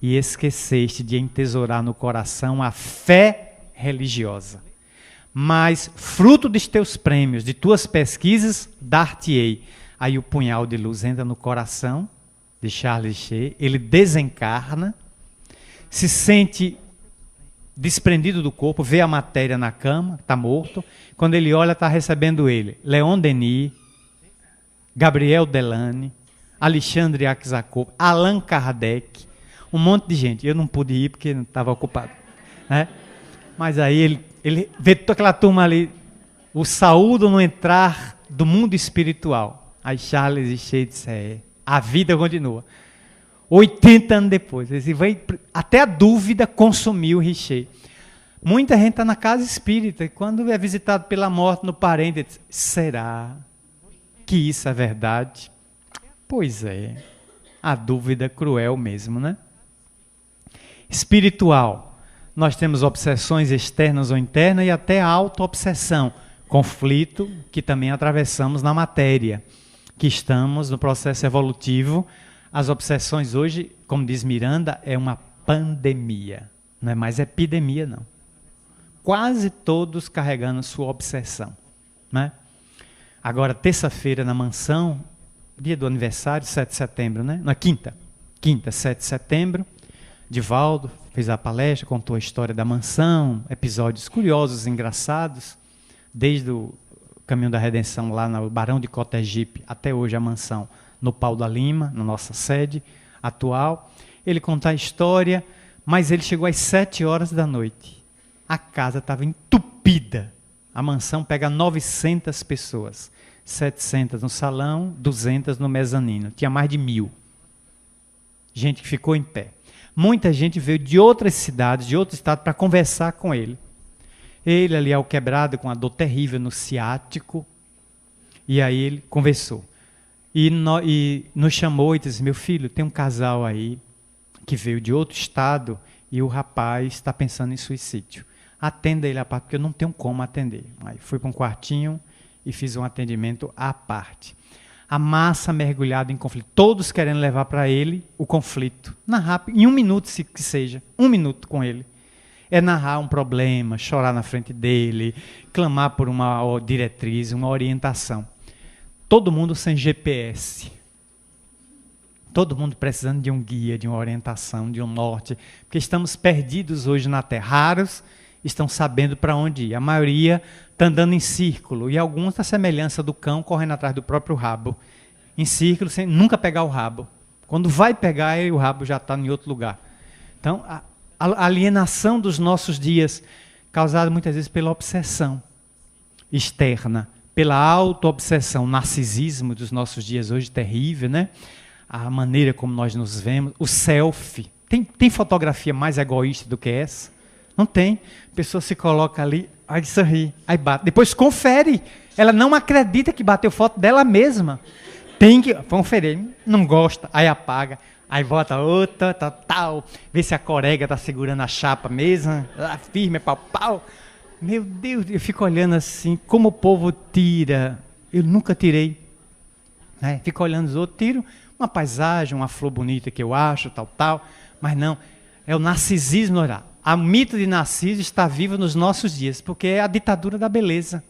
e esqueceste de entesourar no coração a fé religiosa. Mas fruto dos teus prêmios, de tuas pesquisas, dar-te-ei. Aí o punhal de luz entra no coração de Charles Shea, ele desencarna, se sente desprendido do corpo, vê a matéria na cama, está morto. Quando ele olha, está recebendo ele Leon Denis, Gabriel Delane, Alexandre Aksakov, Allan Kardec, um monte de gente. Eu não pude ir porque não estava ocupado, né? Mas aí ele vê toda aquela turma ali, o saúdo no entrar do mundo espiritual. Aí Charles Shea disse, a vida continua. 80 anos depois, até a dúvida consumiu o Richer. Muita gente está na casa espírita e quando é visitado pela morte no parente, diz, será que isso é verdade? Pois é, a dúvida é cruel mesmo, né? Espiritual, nós temos obsessões externas ou internas e até a auto-obsessão, conflito que também atravessamos na matéria, que estamos no processo evolutivo. As obsessões hoje, como diz Miranda, é uma pandemia, não é mais epidemia não. Quase todos carregando sua obsessão, né? Agora, terça-feira na mansão, dia do aniversário, 7 de setembro, né? Não, quinta, 7 de setembro, Divaldo fez a palestra, contou a história da mansão, episódios curiosos, engraçados, desde o Caminho da Redenção lá no Barão de Cotegipe até hoje a mansão no Pau da Lima, na nossa sede atual. Ele conta a história, mas ele chegou às 7 horas da noite. A casa estava entupida. A mansão pega 900 pessoas. 700 no salão, 200 no mezanino. Tinha mais de 1000. Gente que ficou em pé. Muita gente veio de outras cidades, de outro estado, para conversar com ele. Ele ali ao quebrado, com a dor terrível no ciático. E aí ele conversou. E nos chamou e disse, meu filho, tem um casal aí que veio de outro estado e o rapaz está pensando em suicídio. Atenda ele à parte, porque eu não tenho como atender. Aí fui para um quartinho e fiz um atendimento à parte. A massa mergulhada em conflito, todos querendo levar para ele o conflito. Narrar em 1 minuto, se que seja, 1 minuto com ele. É narrar um problema, chorar na frente dele, clamar por uma diretriz, uma orientação. Todo mundo sem GPS. Todo mundo precisando de um guia, de uma orientação, de um norte. Porque estamos perdidos hoje na Terra. Raros estão sabendo para onde ir. A maioria está andando em círculo. E alguns, a semelhança do cão, correndo atrás do próprio rabo. Em círculo, sem nunca pegar o rabo. Quando vai pegar, o rabo já está em outro lugar. Então, a alienação dos nossos dias, causada muitas vezes pela obsessão externa, pela auto-obsessão, narcisismo dos nossos dias hoje, terrível, né? A maneira como nós nos vemos, o selfie. Tem fotografia mais egoísta do que essa? Não tem. A pessoa se coloca ali, aí sorri, aí bate. Depois confere. Ela não acredita que bateu foto dela mesma. Tem que conferir. Não gosta, aí apaga. Aí volta outra, tal. Vê se a corega está segurando a chapa mesmo. Firme, pau. Meu Deus, eu fico olhando assim, como o povo tira. Eu nunca tirei. Né? Fico olhando os outros, tiro uma paisagem, uma flor bonita que eu acho, tal. Mas não, é o narcisismo. Olha, a mito de Narciso está vivo nos nossos dias, porque é a ditadura da beleza.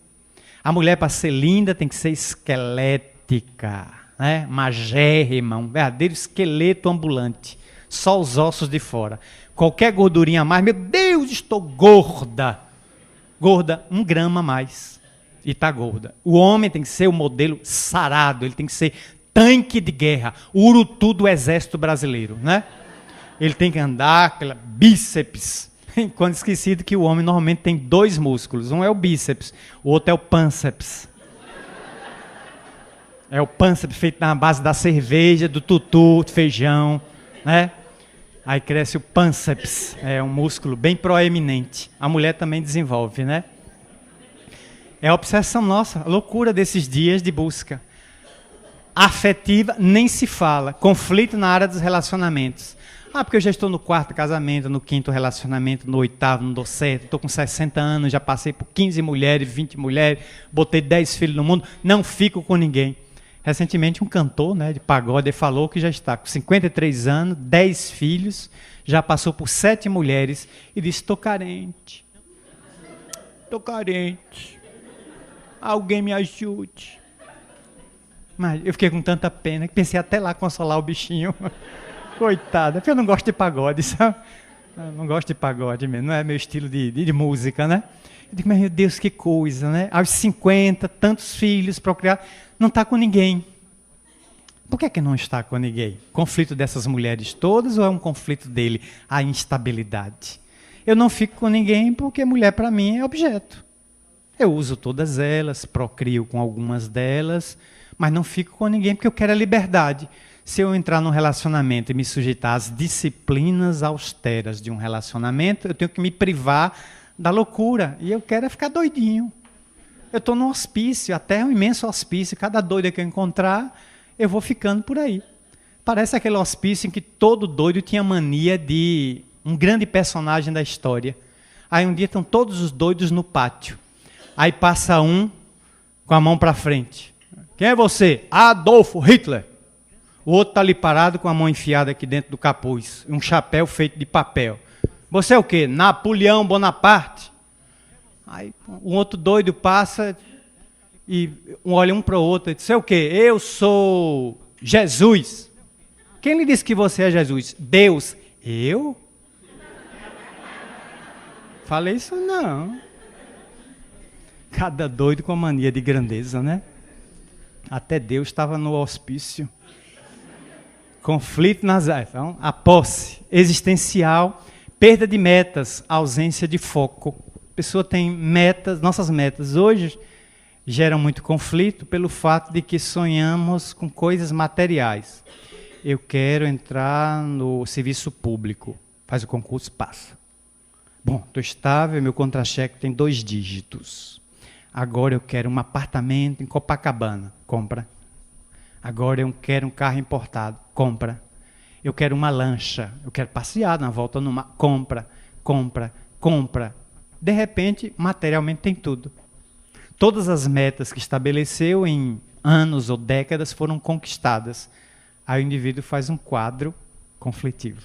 A mulher, para ser linda, tem que ser esquelética, né? Magérrima, um verdadeiro esqueleto ambulante. Só os ossos de fora. Qualquer gordurinha a mais, meu Deus, estou gorda. Gorda, 1 grama a mais. E está gorda. O homem tem que ser o modelo sarado, ele tem que ser tanque de guerra, o urutu do exército brasileiro, né? Ele tem que andar aquela bíceps. Quando esquecido que o homem normalmente tem 2 músculos. Um é o bíceps, o outro é o pânceps. É o pânceps feito na base da cerveja, do tutu, do feijão, né? Aí cresce o pânceps, é um músculo bem proeminente. A mulher também desenvolve, né? É a obsessão nossa, a loucura desses dias de busca. Afetiva, nem se fala. Conflito na área dos relacionamentos. Porque eu já estou no 4º casamento, no 5º relacionamento, no 8º, não dou certo, estou com 60 anos, já passei por 15 mulheres, 20 mulheres, botei 10 filhos no mundo, não fico com ninguém. Recentemente um cantor, né, de pagode falou que já está com 53 anos, 10 filhos, já passou por 7 mulheres e disse: estou carente. Estou carente. Alguém me ajude. Mas eu fiquei com tanta pena que pensei até lá consolar o bichinho. Coitada, porque eu não gosto de pagode, sabe? Eu não gosto de pagode mesmo, não é meu estilo de música, né? Eu digo, mas meu Deus, que coisa, né? Aos 50, tantos filhos procriar, não está com ninguém. Por que é que não está com ninguém? Conflito dessas mulheres todas ou é um conflito dele? A instabilidade. Eu não fico com ninguém porque mulher para mim é objeto. Eu uso todas elas, procrio com algumas delas, mas não fico com ninguém porque eu quero a liberdade. Se eu entrar num relacionamento e me sujeitar às disciplinas austeras de um relacionamento, eu tenho que me privar da loucura. E eu quero é ficar doidinho. Eu estou num hospício, até um imenso hospício. Cada doida que eu encontrar, eu vou ficando por aí. Parece aquele hospício em que todo doido tinha mania de um grande personagem da história. Aí um dia estão todos os doidos no pátio. Aí passa um com a mão para frente. Quem é você? Adolfo Hitler. O outro está ali parado com a mão enfiada aqui dentro do capuz. Um chapéu feito de papel. Você é o quê? Napoleão Bonaparte? Aí um outro doido passa e olha um para o outro e diz: você é o quê? Eu sou Jesus. Quem lhe disse que você é Jesus? Deus. Eu? Falei isso não. Cada doido com a mania de grandeza, né? Até Deus estava no hospício. Conflito nas áreas. Então, a posse existencial, perda de metas, ausência de foco. A pessoa tem metas, nossas metas hoje geram muito conflito pelo fato de que sonhamos com coisas materiais. Eu quero entrar no serviço público. Faz o concurso, passa. Bom, estou estável, meu contra-cheque tem 2 dígitos. Agora eu quero um apartamento em Copacabana. Compra. Agora eu quero um carro importado. Compra. Eu quero uma lancha. Eu quero passear na volta no mar. Compra, compra, compra. De repente, materialmente tem tudo. Todas as metas que estabeleceu em anos ou décadas foram conquistadas. Aí o indivíduo faz um quadro conflitivo.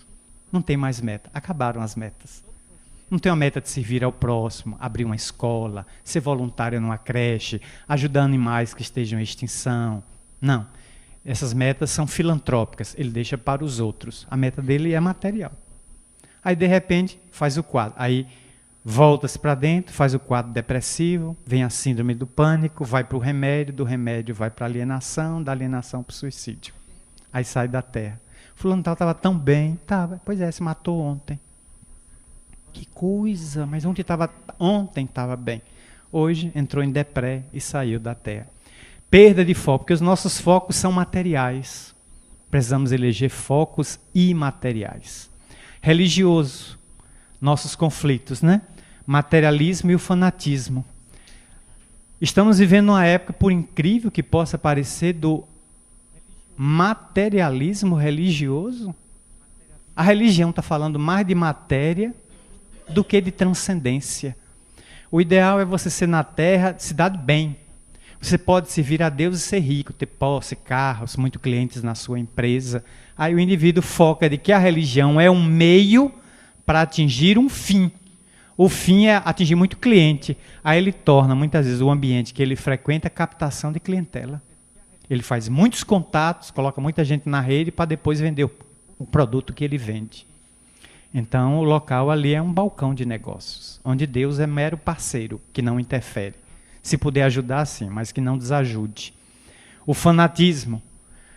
Não tem mais meta. Acabaram as metas. Não tem uma meta de servir ao próximo, abrir uma escola, ser voluntário numa creche, ajudar animais que estejam em extinção. Não. Essas metas são filantrópicas. Ele deixa para os outros. A meta dele é material. Aí, de repente, faz o quadro. Aí, volta-se para dentro, faz o quadro depressivo, vem a síndrome do pânico, vai para o remédio, do remédio vai para a alienação, da alienação para o suicídio. Aí sai da terra. Fulano tal estava tão bem. Estava. Pois é, se matou ontem. Que coisa, mas ontem estava bem. Hoje entrou em deprê e saiu da terra. Perda de foco, porque os nossos focos são materiais. Precisamos eleger focos imateriais. Religioso, nossos conflitos, né? Materialismo e o fanatismo. Estamos vivendo uma época, por incrível que possa parecer, do materialismo religioso. A religião está falando mais de matéria do que de transcendência. O ideal é você ser na terra, se dar bem. Você pode servir a Deus e ser rico, ter posse, carros, muitos clientes na sua empresa. Aí o indivíduo foca de que a religião é um meio para atingir um fim. O fim é atingir muito cliente. Aí ele torna, muitas vezes, o ambiente que ele frequenta captação de clientela. Ele faz muitos contatos, coloca muita gente na rede para depois vender o produto que ele vende. Então, o local ali é um balcão de negócios, onde Deus é mero parceiro, que não interfere. Se puder ajudar, sim, mas que não desajude. O fanatismo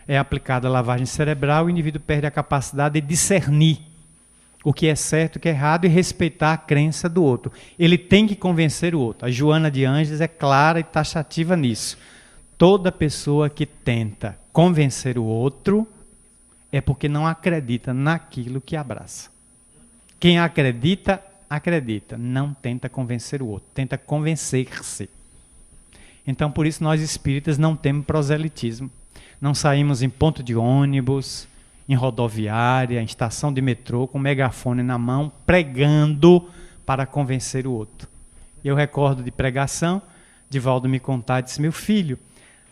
é aplicado à lavagem cerebral, o indivíduo perde a capacidade de discernir o que é certo e o que é errado e respeitar a crença do outro. Ele tem que convencer o outro. A Joana de Ângeles é clara e taxativa nisso. Toda pessoa que tenta convencer o outro é porque não acredita naquilo que abraça. Quem acredita, acredita. Não tenta convencer o outro, tenta convencer-se. Então, por isso, nós espíritas não temos proselitismo. Não saímos em ponto de ônibus, em rodoviária, em estação de metrô, com megafone na mão, pregando para convencer o outro. Eu recordo de pregação, Divaldo me contar, disse: meu filho,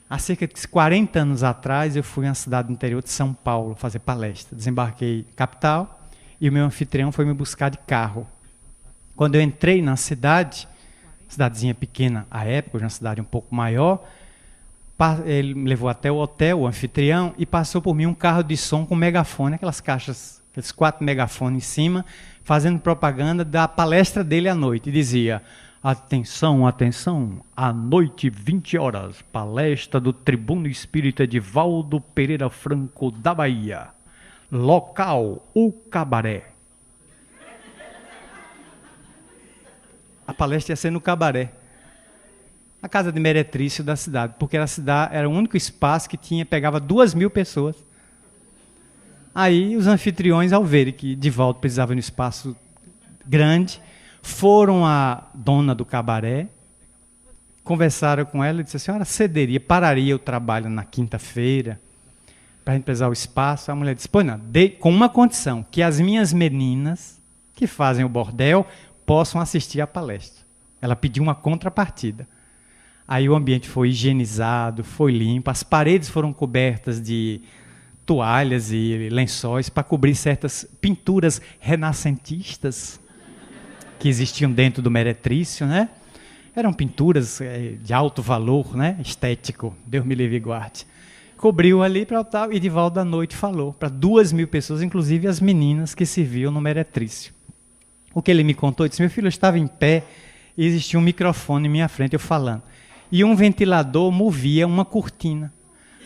Há cerca de 40 anos atrás, eu fui à cidade do interior de São Paulo fazer palestra. Desembarquei na capital e o meu anfitrião foi me buscar de carro. Quando eu entrei na cidade, cidadezinha pequena à época, hoje é uma cidade um pouco maior, ele me levou até o hotel, o anfitrião, e passou por mim um carro de som com megafone, aquelas caixas, aqueles 4 megafones em cima, fazendo propaganda da palestra dele à noite. E dizia: atenção, atenção, à noite, 20 horas, palestra do Tribuno Espírita Edivaldo Pereira Franco da Bahia. Local, o Cabaré. A palestra ia ser no Cabaré, a casa de meretrício da cidade, porque era o único espaço que pegava 2.000 pessoas. Aí os anfitriões, ao verem que Edivaldo precisava de um espaço grande, foram à dona do cabaré, conversaram com ela e disseram: a senhora pararia o trabalho na quinta-feira para a gente precisar o espaço? A mulher disse: pois não, com uma condição, que as minhas meninas que fazem o bordel possam assistir à palestra. Ela pediu uma contrapartida. Aí o ambiente foi higienizado, foi limpo, as paredes foram cobertas de toalhas e lençóis para cobrir certas pinturas renascentistas que existiam dentro do meretrício, né? Eram pinturas de alto valor, né? Estético, Deus me livre e guarde. Cobriu ali para o tal, e Edivaldo à noite falou para 2.000 pessoas, inclusive as meninas que serviam no meretrício. O que ele me contou, ele disse: meu filho, eu estava em pé e existia um microfone em minha frente, eu falando. E um ventilador movia uma cortina.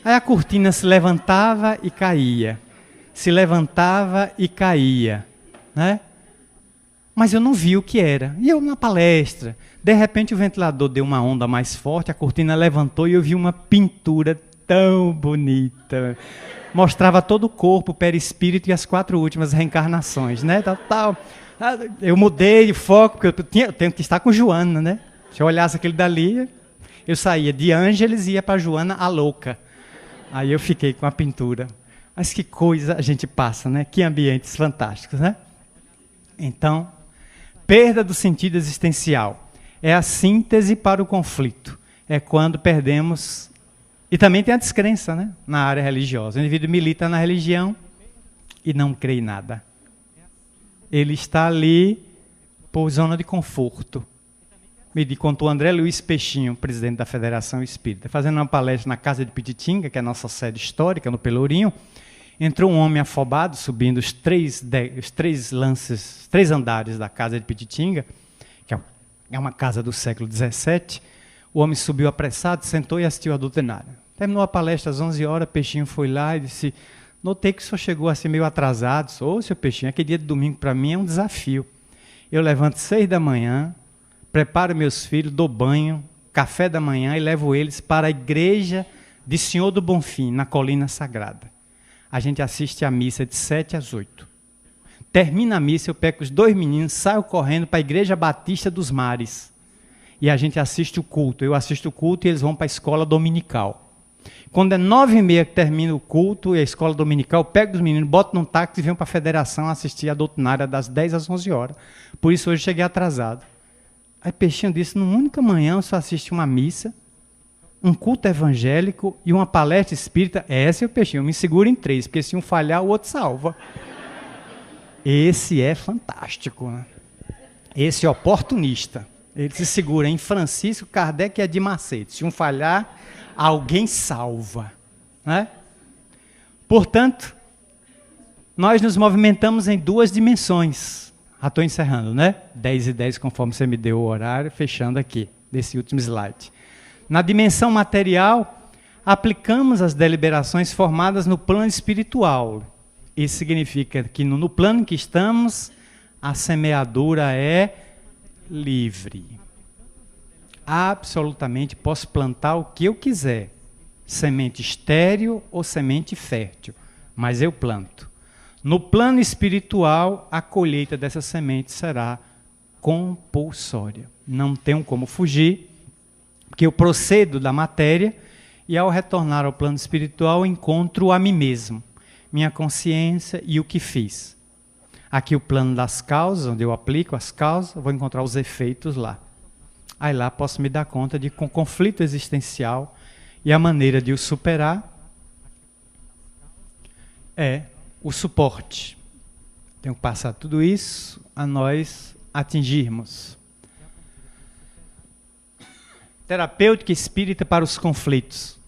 Aí a cortina se levantava e caía. Se levantava e caía, né? Mas eu não vi o que era. E eu na palestra, de repente o ventilador deu uma onda mais forte, a cortina levantou e eu vi uma pintura tão bonita. Mostrava todo o corpo, o perispírito e as 4 últimas reencarnações, né? Tal. Eu mudei de foco, porque eu tenho que estar com Joana, né? Se eu olhasse aquele dali, eu saía de Ângeles e ia para Joana a louca. Aí eu fiquei com a pintura. Mas que coisa a gente passa, né? Que ambientes fantásticos, né? Então, perda do sentido existencial é a síntese para o conflito. É quando perdemos... E também tem a descrença, né? Na área religiosa. O indivíduo milita na religião e não crê em nada. Ele está ali por zona de conforto. Me contou André Luiz Peixinho, presidente da Federação Espírita, fazendo uma palestra na Casa de Pititinga, que é a nossa sede histórica, no Pelourinho. Entrou um homem afobado, subindo os três andares da Casa de Pititinga, que é uma casa do século XVII. O homem subiu apressado, sentou e assistiu a doutrinária. Terminou a palestra às 11 horas, Peixinho foi lá e disse: notei que o senhor chegou assim meio atrasado. Ô, seu Peixinho, aquele dia de domingo para mim é um desafio. Eu levanto 6 da manhã, preparo meus filhos, dou banho, café da manhã e levo eles para a igreja de Senhor do Bonfim, na Colina Sagrada. A gente assiste a missa de 7 às 8. Termina a missa, eu pego os 2 meninos, saio correndo para a Igreja Batista dos Mares. E a gente assiste o culto. Eu assisto o culto e eles vão para a escola dominical. Quando é 9h30 que termina o culto e a escola dominical, eu pego os meninos, boto num táxi e venho para a federação assistir a doutrinária das 10 às 11 horas. Por isso hoje cheguei atrasado. Aí Peixinho disse: numa única manhã eu só assisti uma missa, um culto evangélico e uma palestra espírita. Essa é o Peixinho, eu me seguro em 3, porque se um falhar, o outro salva. Esse é fantástico, né? Esse é oportunista. Ele se segura em Francisco, Kardec e Edir Macedo. Se um falhar, alguém salva, né? Portanto, nós nos movimentamos em 2 dimensões. Já estou encerrando, né? 10h10, conforme você me deu o horário, fechando aqui, desse último slide. Na dimensão material, aplicamos as deliberações formadas no plano espiritual. Isso significa que no plano em que estamos, a semeadura é livre. Absolutamente posso plantar o que eu quiser. Semente estéril ou semente fértil. Mas eu planto. No plano espiritual, a colheita dessa semente será compulsória. Não tenho como fugir, porque eu procedo da matéria e ao retornar ao plano espiritual encontro a mim mesmo, minha consciência e o que fiz. Aqui o plano das causas, onde eu aplico as causas, eu vou encontrar os efeitos lá. Aí lá posso me dar conta de com conflito existencial E a maneira de o superar é o suporte. Tenho que passar tudo isso a nós atingirmos. Terapêutica espírita para os conflitos.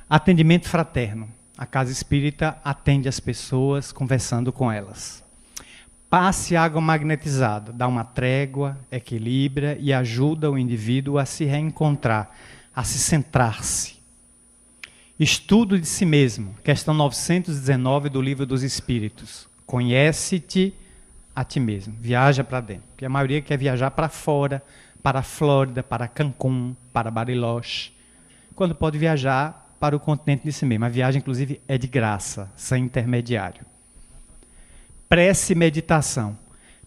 Atendimento fraterno. A casa espírita atende as pessoas conversando com elas. Passe água magnetizada, dá uma trégua, equilibra e ajuda o indivíduo a se reencontrar, a se centrar-se. Estudo de si mesmo, questão 919 do Livro dos Espíritos. Conhece-te a ti mesmo, viaja para dentro. Porque a maioria quer viajar para fora, para a Flórida, para Cancún, para Bariloche, quando pode viajar para o continente de si mesmo. A viagem, inclusive, é de graça, sem intermediário. Prece e meditação.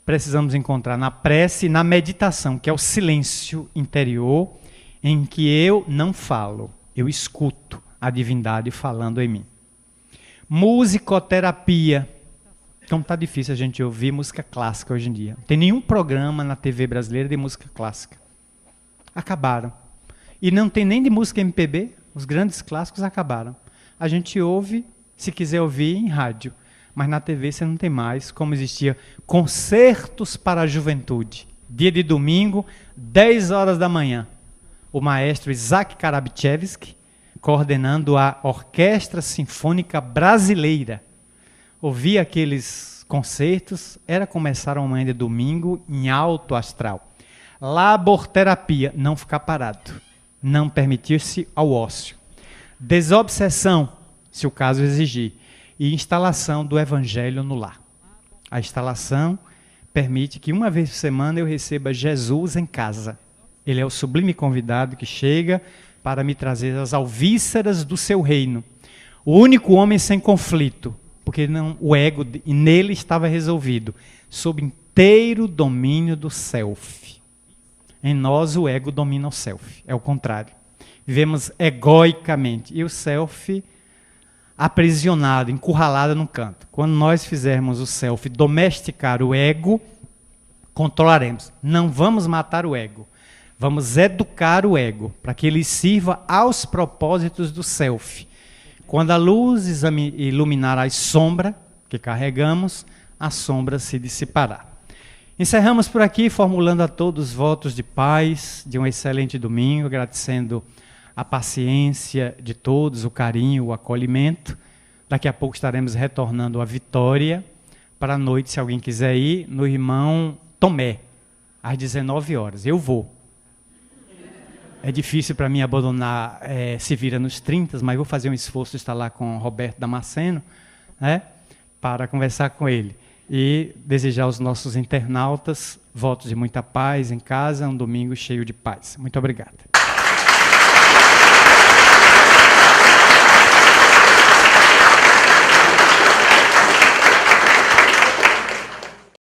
Precisamos encontrar na prece e na meditação, que é o silêncio interior, em que eu não falo, eu escuto a divindade falando em mim. Musicoterapia. Então está difícil a gente ouvir música clássica hoje em dia. Não tem nenhum programa na TV brasileira de música clássica. Acabaram. E não tem nem de música MPB, os grandes clássicos acabaram. A gente ouve, se quiser ouvir, em rádio. Mas na TV você não tem mais, como existia concertos para a juventude. Dia de domingo, 10 horas da manhã. O maestro Isaac Karabchevsky, coordenando a Orquestra Sinfônica Brasileira. Ouvir aqueles concertos, era começar uma manhã de domingo em alto astral. Laborterapia, não ficar parado. Não permitir-se ao ócio. Desobsessão, se o caso exigir. E instalação do Evangelho no lar. A instalação permite que uma vez por semana eu receba Jesus em casa. Ele é o sublime convidado que chega para me trazer as alvíceras do seu reino. O único homem sem conflito, porque não, o ego nele estava resolvido, sob inteiro domínio do self. Em nós o ego domina o self, é o contrário. Vivemos egoicamente e o self aprisionado, encurralado num canto. Quando nós fizermos o self domesticar o ego, controlaremos. Não vamos matar o ego. Vamos educar o ego, para que ele sirva aos propósitos do self. Quando a luz iluminar a sombra que carregamos, a sombra se dissipará. Encerramos por aqui, formulando a todos votos de paz, de um excelente domingo, agradecendo a paciência de todos, o carinho, o acolhimento. Daqui a pouco estaremos retornando a Vitória, para a noite, se alguém quiser ir, no Irmão Tomé, às 19 horas. Eu vou. É difícil para mim abandonar Se Vira nos 30, mas vou fazer um esforço de estar lá com o Roberto Damasceno, né, para conversar com ele. E desejar aos nossos internautas votos de muita paz em casa, um domingo cheio de paz. Muito obrigado.